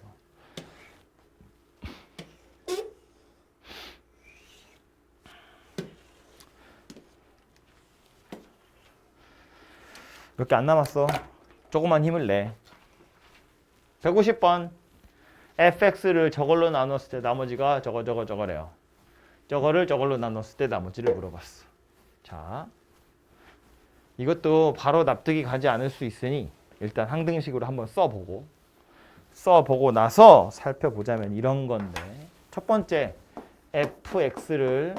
몇 개 안 남았어. 조금만 힘을 내. 150번. fx를 저걸로 나눴을 때 나머지가 저거래요. 저거를 저걸로 나눴을 때 나머지를 물어봤어. 자, 이것도 바로 납득이 가지 않을 수 있으니 일단 항등식으로 한번 써보고 나서 살펴보자면 이런 건데, 첫 번째 fx를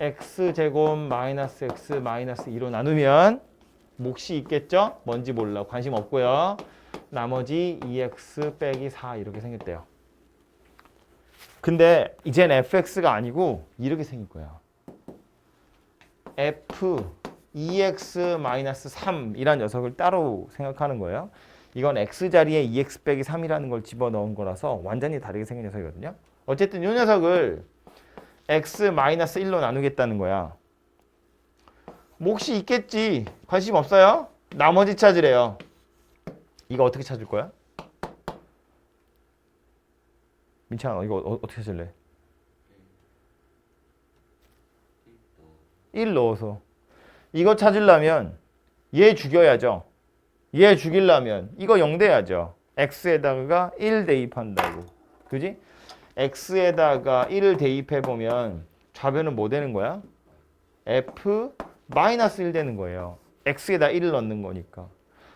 x제곱 마이너스 x 마이너스 2로 나누면 몫이 있겠죠? 뭔지 몰라. 관심 없고요. 나머지 2x 빼기 4 이렇게 생겼대요. 근데 이젠 fx가 아니고 이렇게 생길 거예요. f 2x-3이란 녀석을 따로 생각하는 거예요. 이건 x자리에 2x 빼기 3이라는 걸 집어넣은 거라서 완전히 다르게 생긴 녀석이거든요. 어쨌든 이 녀석을 x-1로 나누겠다는 거야. 몫이 있겠지. 관심 없어요? 나머지 찾으래요. 이거 어떻게 찾을 거야? 민찬아, 이거 어떻게 찾을래? 1 넣어서. 이거 찾으려면 얘 죽여야죠. 얘 죽이려면 이거 0 돼야죠. x에다가 1 대입한다고. 그지? x에다가 1을 대입해보면 좌변은 뭐 되는 거야? f-1 되는 거예요. x에다 1을 넣는 거니까.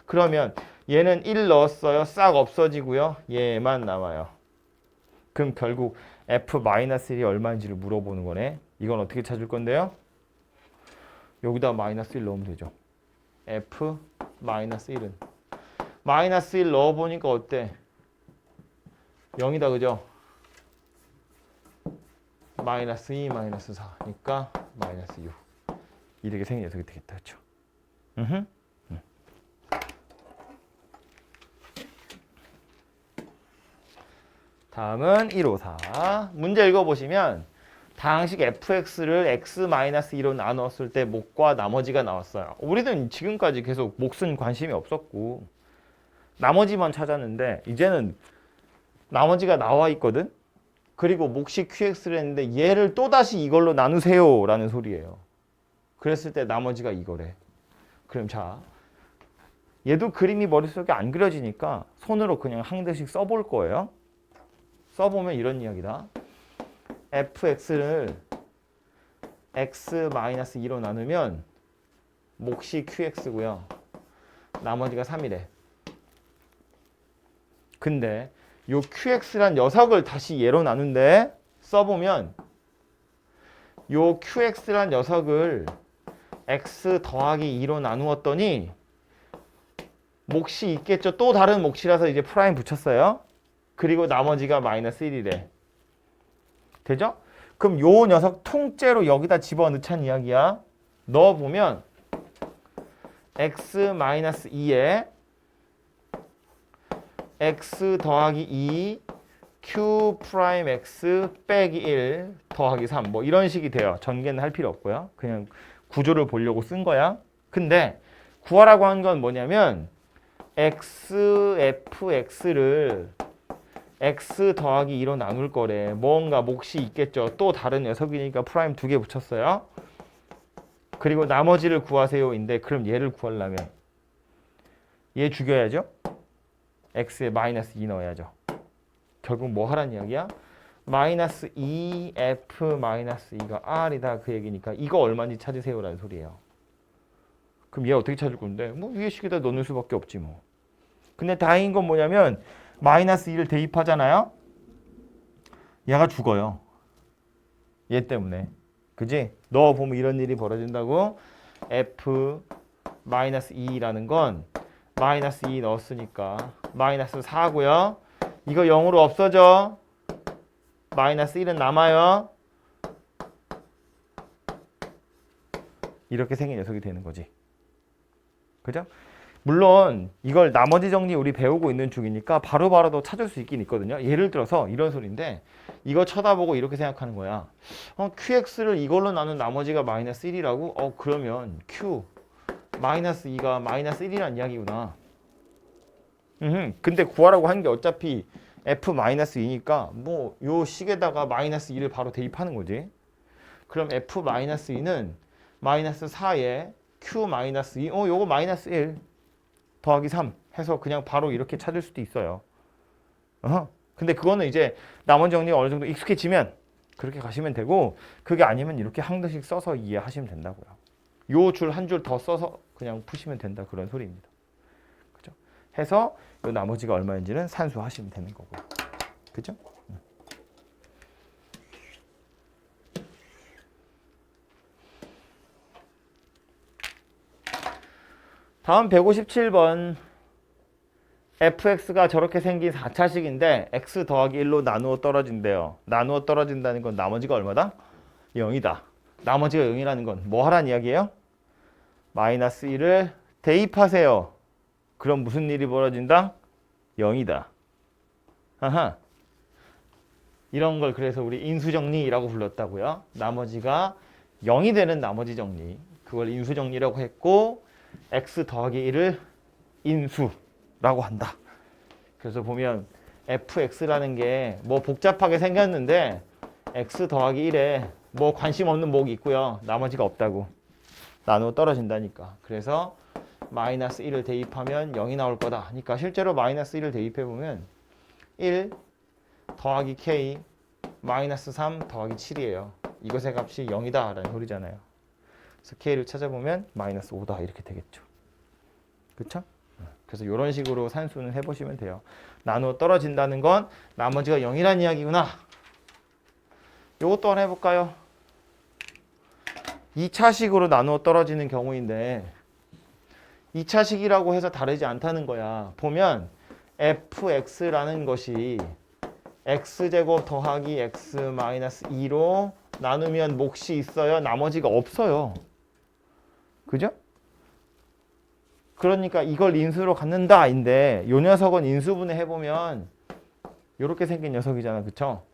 그러면 얘는 1 넣었어요. 싹 없어지고요. 얘만 남아요. 그럼 결국 f-1이 얼마인지를 물어보는 거네. 이건 어떻게 찾을 건데요? 여기다 마이너스 1 넣으면 되죠. f-1은 마이너스 1 넣어보니까 어때? 0이다. 그죠? 마이너스 2, 마이너스 4니까 마이너스 6 이렇게 생긴 녀석이 되겠다. 그렇죠? 다음은 154. 문제 읽어보시면 다항식 fx를 x-2로 나눴을 때 몫과 나머지가 나왔어요. 우리는 지금까지 계속 몫은 관심이 없었고 나머지만 찾았는데 이제는 나머지가 나와 있거든. 그리고 몫이 qx를 했는데 얘를 또다시 이걸로 나누세요 라는 소리예요. 그랬을 때 나머지가 이거래. 그럼 자, 얘도 그림이 머릿속에 안 그려지니까 손으로 그냥 항등식 써볼 거예요. 써보면 이런 이야기다. fx를 x-2로 나누면 몫이 qx고요. 나머지가 3이래. 근데 요 qx란 녀석을 다시 얘로 나눈데 써보면 요 qx란 녀석을 x 더하기 2로 나누었더니 몫이 있겠죠. 또 다른 몫이라서 이제 프라임 붙였어요. 그리고 나머지가 마이너스 1이래. 되죠? 그럼 요 녀석 통째로 여기다 집어넣자는 이야기야. 넣어보면 x-2에 x 더하기 2 q 프라임 x 빼기 1 더하기 3 뭐 이런 식이 돼요. 전개는 할 필요 없고요. 그냥 구조를 보려고 쓴 거야. 근데 구하라고 한 건 뭐냐면 xfx를 x 더하기 2로 나눌 거래. 뭔가 몫이 있겠죠. 또 다른 녀석이니까 프라임 2개 붙였어요. 그리고 나머지를 구하세요인데 그럼 얘를 구하려면 얘 죽여야죠. x에 마이너스 2 넣어야죠. 결국 뭐 하란 이야기야? 마이너스 2f 마이너스 2가 r이다 그 얘기니까 이거 얼마인지 찾으세요라는 소리예요. 그럼 얘 어떻게 찾을 건데? 뭐 위에 식에다 넣는 수밖에 없지 뭐. 근데 다행인 건 뭐냐면 마이너스 2를 대입하잖아요. 얘가 죽어요. 얘 때문에. 그지? 넣어보면 이런 일이 벌어진다고. f 마이너스 2라는 건 마이너스 2 넣었으니까 마이너스 4고요. 이거 0으로 없어져. 마이너스 1은 남아요. 이렇게 생긴 녀석이 되는 거지. 그죠? 물론 이걸 나머지 정리 우리 배우고 있는 중이니까 바로바로 찾을 수 있긴 있거든요. 예를 들어서 이런 소리인데 이거 쳐다보고 이렇게 생각하는 거야. QX를 이걸로 나눈 나머지가 마이너스 1이라고? 그러면 Q 마이너스 2가 마이너스 1이란 이야기구나. 근데 구하라고 한 게 어차피 F 마이너스 2니까 뭐 요 식에다가 마이너스 2를 바로 대입하는 거지. 그럼 F 마이너스 2는 마이너스 4에 Q 마이너스 2 요거 마이너스 1 더하기 3 해서 그냥 바로 이렇게 찾을 수도 있어요. 근데 그거는 이제 나머지 정리가 어느 정도 익숙해지면 그렇게 가시면 되고 그게 아니면 이렇게 한 글씩 써서 이해하시면 된다고요. 요 줄 한 줄 더 써서 그냥 푸시면 된다 그런 소리입니다. 그죠? 해서 요 나머지가 얼마인지는 산수하시면 되는 거고. 그죠? 다음 157번 fx가 저렇게 생긴 4차식인데 x 더하기 1로 나누어 떨어진대요. 나누어 떨어진다는 건 나머지가 얼마다? 0이다. 나머지가 0이라는 건 뭐 하란 이야기예요? 마이너스 1을 대입하세요. 그럼 무슨 일이 벌어진다? 0이다. 아하. 이런 걸 그래서 우리 인수정리라고 불렀다고요. 나머지가 0이 되는 나머지 정리. 그걸 인수정리라고 했고 x 더하기 1을 인수라고 한다. 그래서 보면 fx라는 게 뭐 복잡하게 생겼는데 x 더하기 1에 뭐 관심 없는 목이 있고요. 나머지가 없다고. 나누어 떨어진다니까. 그래서 마이너스 1을 대입하면 0이 나올 거다. 그러니까 실제로 마이너스 1을 대입해보면 1 더하기 k 마이너스 3 더하기 7이에요. 이것의 값이 0이다 라는 소리잖아요. 그래서 k를 찾아보면 마이너스 5다 이렇게 되겠죠. 그렇죠? 그래서 이런 식으로 산수는 해보시면 돼요. 나누어 떨어진다는 건 나머지가 0이란 이야기구나. 요것도 하나 해볼까요? 2차식으로 나누어 떨어지는 경우인데 2차식이라고 해서 다르지 않다는 거야. 보면 fx라는 것이 x제곱 더하기 x 마이너스 2로 나누면 몫이 있어요? 나머지가 없어요. 그죠? 그러니까 이걸 인수로 갖는다인데 요 녀석은 인수분해 해보면 이렇게 생긴 녀석이잖아. 그쵸?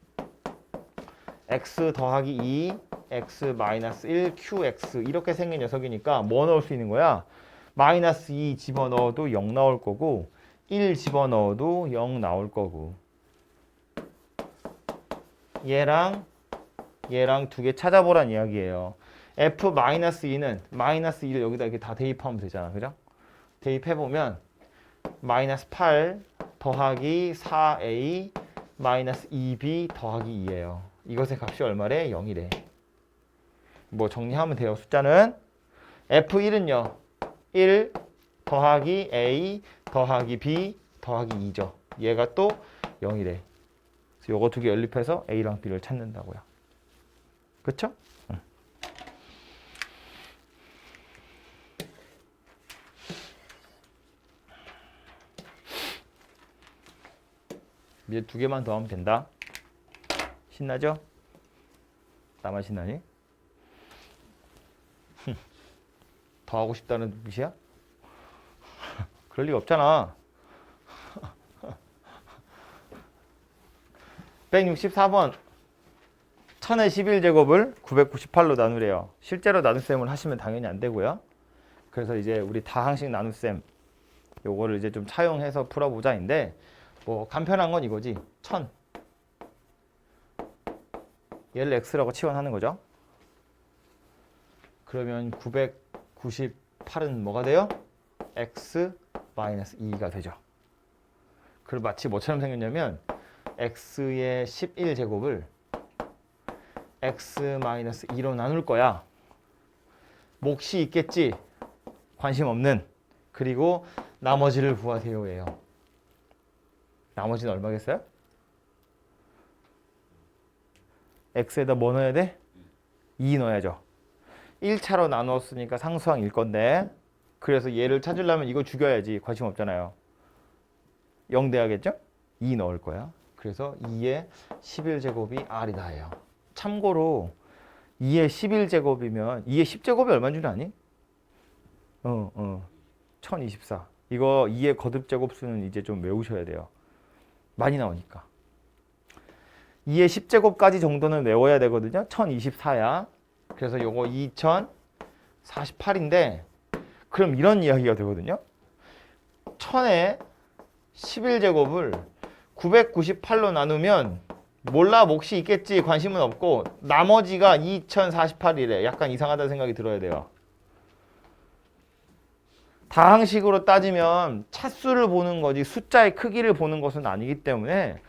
x 더하기 2 x 마이너스 1 qx 이렇게 생긴 녀석이니까 뭐 넣을 수 있는 거야? 마이너스 2 집어넣어도 0 나올 거고 1 집어넣어도 0 나올 거고 얘랑 두 개 찾아보란 이야기예요. f 마이너스 2는 마이너스 2를 여기다 이렇게 다 대입하면 되잖아. 그죠? 대입해보면 마이너스 8 더하기 4a 마이너스 2b 더하기 2예요. 이것의 값이 얼마래? 0이래. 뭐 정리하면 돼요. 숫자는 f1은요. 1 더하기 a 더하기 b 더하기 2죠. 얘가 또 0이래. 그래서 요거 두 개 연립해서 a랑 b를 찾는다고요. 그쵸? 이제 두 개만 더 하면 된다. 신나죠? 나만 신나니? 더 하고 싶다는 뜻이야? 그럴 리가 없잖아. 164번 1000의 11제곱을 998로 나누래요. 실제로 나눗셈을 하시면 당연히 안 되고요. 그래서 이제 우리 다항식 나눗셈 요거를 이제 좀 차용해서 풀어보자인데 뭐 간편한 건 이거지. 1000 얘를 x라고 치환하는 거죠. 그러면 998은 뭐가 돼요? x-2가 되죠. 그리고 마치 뭐처럼 생겼냐면 x의 11제곱을 x-2로 나눌 거야. 몫이 있겠지? 관심 없는. 그리고 나머지를 구하세요예요. 나머지는 얼마겠어요? x에다 뭐 넣어야 돼? 2 넣어야죠. 1차로 나누었으니까 상수항일 건데 그래서 얘를 찾으려면 이거 죽여야지. 관심 없잖아요. 0 돼야겠죠? 2 넣을 거야. 그래서 2의 11제곱이 R이다 해요. 참고로 2의 11제곱이면 2의 10제곱이 얼마인 줄 아니? 1024. 이거 2의 거듭제곱수는 이제 좀 외우셔야 돼요. 많이 나오니까. 2의 10제곱까지 정도는 외워야 되거든요. 1024야. 그래서 요거 2048인데 그럼 이런 이야기가 되거든요. 1000의 11제곱을 998로 나누면 몰라 몫이 있겠지 관심은 없고 나머지가 2048이래. 약간 이상하다는 생각이 들어야 돼요. 다항식으로 따지면 차수를 보는 거지 숫자의 크기를 보는 것은 아니기 때문에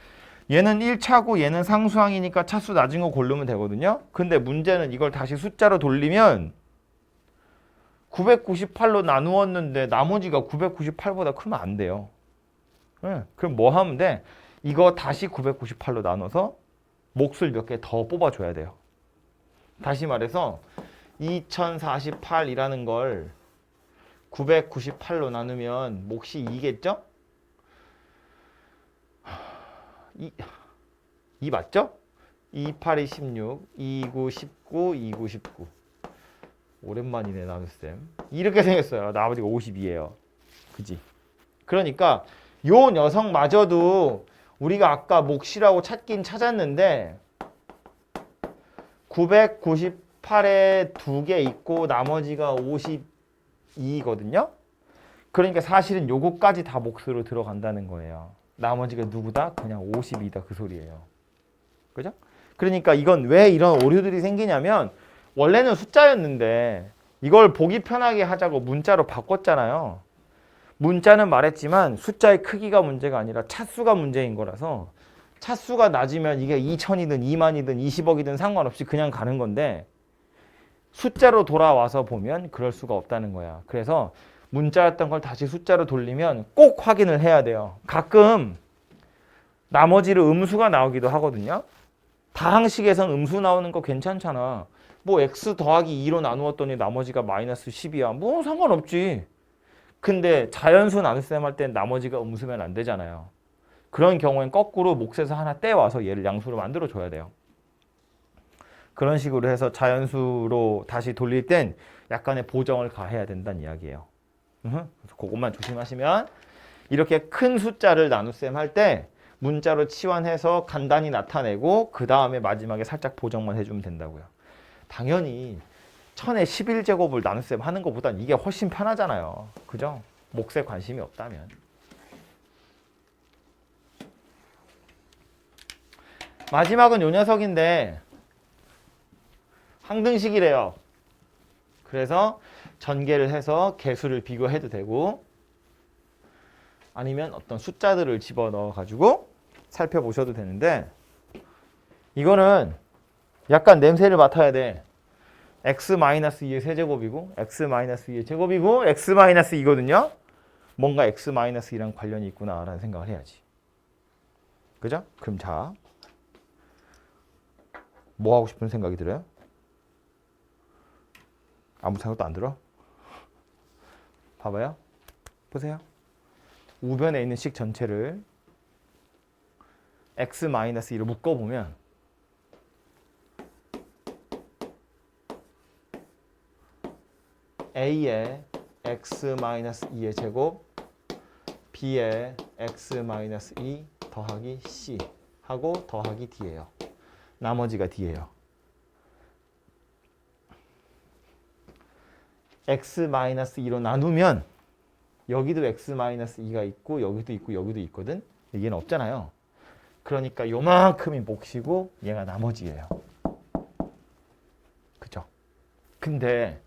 얘는 1차고 얘는 상수항이니까 차수 낮은 거 고르면 되거든요. 근데 문제는 이걸 다시 숫자로 돌리면 998로 나누었는데 나머지가 998보다 크면 안 돼요. 그럼 뭐 하면 돼? 이거 다시 998로 나눠서 몫을 몇 개 더 뽑아줘야 돼요. 다시 말해서 2048이라는 걸 998로 나누면 몫이 2겠죠? 2 맞죠? 28이 16, 29, 19, 29, 19. 오랜만이네 나눗셈. 이렇게 생겼어요. 나머지가 52예요. 그지? 그러니까 요 녀석마저도 우리가 아까 몫이라고 찾긴 찾았는데 998에 2개 있고 나머지가 52거든요. 그러니까 사실은 요거까지 다 몫으로 들어간다는 거예요. 나머지가 누구다? 그냥 52다 그 소리예요. 그죠? 그러니까 이건 왜 이런 오류들이 생기냐면 원래는 숫자였는데 이걸 보기 편하게 하자고 문자로 바꿨잖아요. 문자는 말했지만 숫자의 크기가 문제가 아니라 차수가 문제인 거라서 차수가 낮으면 이게 2000이든 2만이든 20억이든 상관없이 그냥 가는 건데 숫자로 돌아와서 보면 그럴 수가 없다는 거야. 그래서 문자였던 걸 다시 숫자로 돌리면 꼭 확인을 해야 돼요. 가끔 나머지로 음수가 나오기도 하거든요. 다항식에선 음수 나오는 거 괜찮잖아. 뭐 x 더하기 2로 나누었더니 나머지가 마이너스 10이야. 뭐 상관없지. 근데 자연수 나눗셈 할 땐 나머지가 음수면 안 되잖아요. 그런 경우엔 거꾸로 몫에서 하나 떼와서 얘를 양수로 만들어 줘야 돼요. 그런 식으로 해서 자연수로 다시 돌릴 땐 약간의 보정을 가해야 된다는 이야기예요. 그래서 그것만 조심하시면 이렇게 큰 숫자를 나눗셈 할 때 문자로 치환해서 간단히 나타내고 그 다음에 마지막에 살짝 보정만 해주면 된다고요. 당연히 1000의 11제곱을 나눗셈 하는 것보단 이게 훨씬 편하잖아요. 그죠? 몫에 관심이 없다면. 마지막은 요 녀석인데 항등식이래요. 그래서 전개를 해서 개수를 비교해도 되고 아니면 어떤 숫자들을 집어넣어 가지고 살펴보셔도 되는데 이거는 약간 냄새를 맡아야 돼. x-2의 세제곱이고 x-2의 제곱이고 x-2거든요. 뭔가 x-2랑 관련이 있구나라는 생각을 해야지. 그죠? 그럼 자, 뭐 하고 싶은 생각이 들어요? 아무 생각도 안 들어? 봐봐요. 보세요. 우변에 있는 식 전체를 x-2로 묶어보면 a의 x-2의 제곱 b에 x-2 더하기 c 하고 더하기 d예요. 나머지가 d예요. x-2로 나누면 여기도 x-2가 있고 여기도 있고 여기도 있거든. 얘는 없잖아요. 그러니까 요만큼이 몫이고 얘가 나머지예요. 그죠? 근데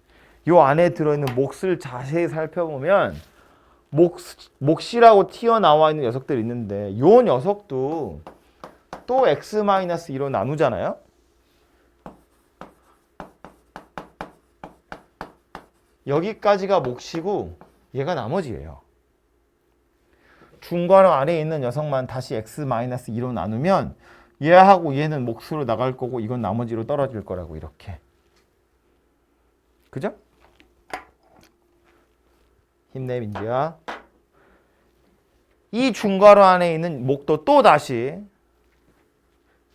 요 안에 들어있는 몫을 자세히 살펴보면 몫이라고 튀어나와 있는 녀석들이 있는데 요 녀석도 또 x-2로 나누잖아요. 여기까지가 몫이고 얘가 나머지예요. 중괄호 안에 있는 녀석만 다시 x-2로 나누면 얘하고 얘는 몫으로 나갈 거고 이건 나머지로 떨어질 거라고 이렇게. 그죠? 힘내 민지야. 이 중괄호 안에 있는 목도 또 다시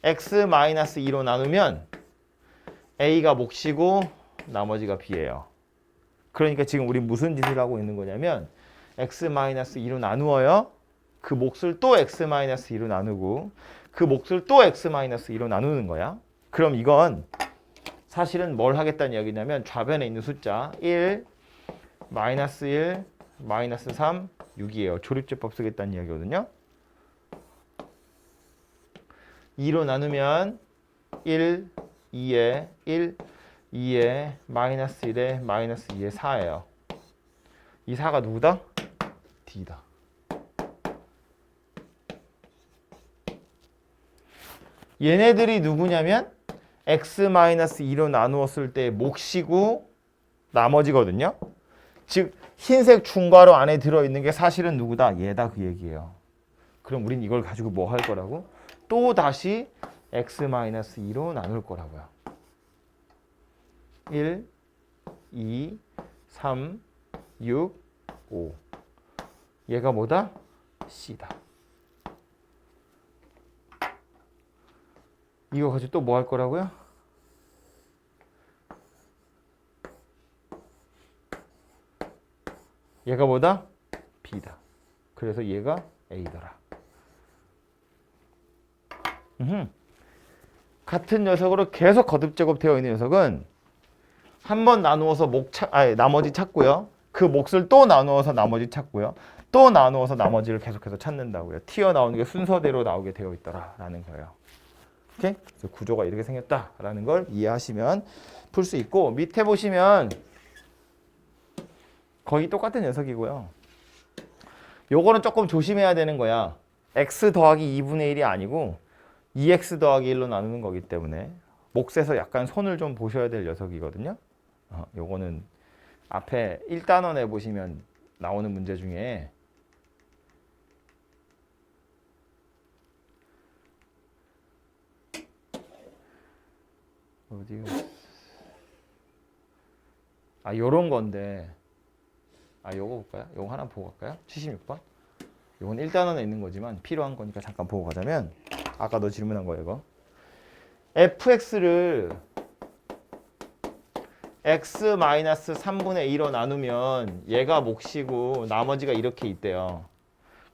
x-2로 나누면 a가 몫이고 나머지가 b예요. 그러니까 지금 우리 무슨 짓을 하고 있는 거냐면 x-2로 나누어요. 그 몫을 또 x-2로 나누고 그 몫을 또 x-2로 나누는 거야. 그럼 이건 사실은 뭘 하겠다는 이야기냐면 좌변에 있는 숫자 1, -1, -3, 6이에요. 조립제법 쓰겠다는 이야기거든요. 2로 나누면 1, 2에 1, 2에 -1에 -2에 4예요. 이 4가 누구다? D다. 얘네들이 누구냐면 x-2로 나누었을 때 몫이고 나머지거든요. 즉 흰색 중괄호 안에 들어있는 게 사실은 누구다? 얘다 그 얘기예요. 그럼 우린 이걸 가지고 뭐 할 거라고? 또 다시 x-2로 나눌 거라고요. 1, 2, 3, 6, 5. 얘가 뭐다? C다. 이거 가지고 또 뭐 할 거라고요? 얘가 뭐다? B다. 그래서 얘가 A더라. 같은 녀석으로 계속 거듭제곱 되어 있는 녀석은 한 번 나누어서 나머지 찾고요. 그 몫을 또 나누어서 나머지 찾고요. 또 나누어서 나머지를 계속해서 찾는다고요. 튀어나오는 게 순서대로 나오게 되어 있더라라는 거예요. 오케이? 그래서 구조가 이렇게 생겼다라는 걸 이해하시면 풀 수 있고 밑에 보시면 거의 똑같은 녀석이고요. 요거는 조금 조심해야 되는 거야. x 더하기 2분의 1이 아니고 2x 더하기 1로 나누는 거기 때문에 몫에서 약간 손을 좀 보셔야 될 녀석이거든요. 요거는 앞에 1단원에 보시면 나오는 문제 중에 요런 건데 요거 볼까요? 요거 하나 보고 갈까요? 76번. 요건 1단원에 있는 거지만 필요한 거니까 잠깐 보고 가자면 아까 너 질문한 거 이거 fx를 x-3분의 2로 나누면 얘가 몫이고 나머지가 이렇게 있대요.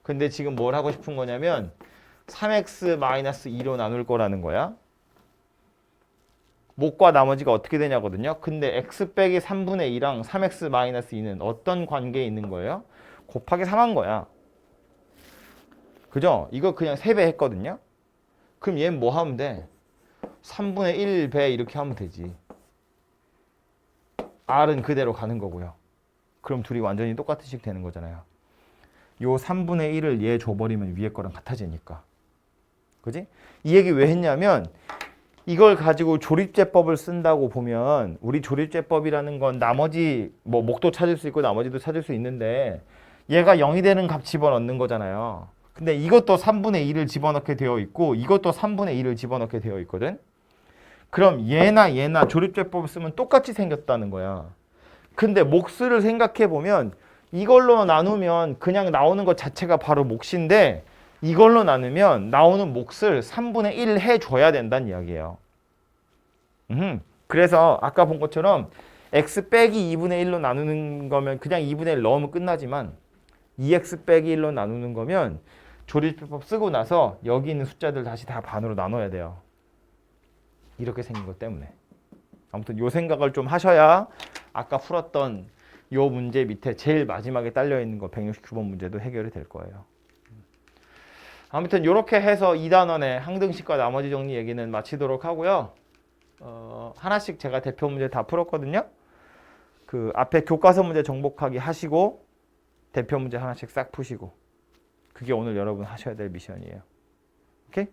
근데 지금 뭘 하고 싶은 거냐면 3x-2로 나눌 거라는 거야. 몫과 나머지가 어떻게 되냐거든요. 근데 x 빼기 3분의 2랑 3x-2는 어떤 관계에 있는 거예요? 곱하기 3한 거야. 그죠? 이거 그냥 3배 했거든요. 그럼 얘는 뭐 하면 돼? 3분의 1배 이렇게 하면 되지. R은 그대로 가는 거고요. 그럼 둘이 완전히 똑같은 식 되는 거잖아요. 요 3분의 1을 얘 줘버리면 위에 거랑 같아지니까. 그지? 이 얘기 왜 했냐면 이걸 가지고 조립제법을 쓴다고 보면 우리 조립제법이라는 건 나머지 뭐 목도 찾을 수 있고 나머지도 찾을 수 있는데 얘가 0이 되는 값 집어넣는 거잖아요. 근데 이것도 3분의 2를 집어넣게 되어 있고 이것도 3분의 2를 집어넣게 되어 있거든. 그럼 얘나 조립제법을 쓰면 똑같이 생겼다는 거야. 근데 몫을 생각해 보면 이걸로 나누면 그냥 나오는 것 자체가 바로 몫인데 이걸로 나누면 나오는 몫을 3분의 1 해줘야 된다는 이야기예요. 그래서 아까 본 것처럼 x 빼기 2분의 1로 나누는 거면 그냥 2분의 1 넣으면 끝나지만 2x 빼기 1로 나누는 거면 조리비법 쓰고 나서 여기 있는 숫자들 다시 다 반으로 나눠야 돼요. 이렇게 생긴 것 때문에. 아무튼 요 생각을 좀 하셔야 아까 풀었던 요 문제 밑에 제일 마지막에 딸려 있는 거 169번 문제도 해결이 될 거예요. 아무튼 이렇게 해서 2단원의 항등식과 나머지 정리 얘기는 마치도록 하고요. 하나씩 제가 대표 문제 다 풀었거든요. 그 앞에 교과서 문제 정복하기 하시고 대표 문제 하나씩 싹 푸시고 그게 오늘 여러분 하셔야 될 미션이에요. 오케이?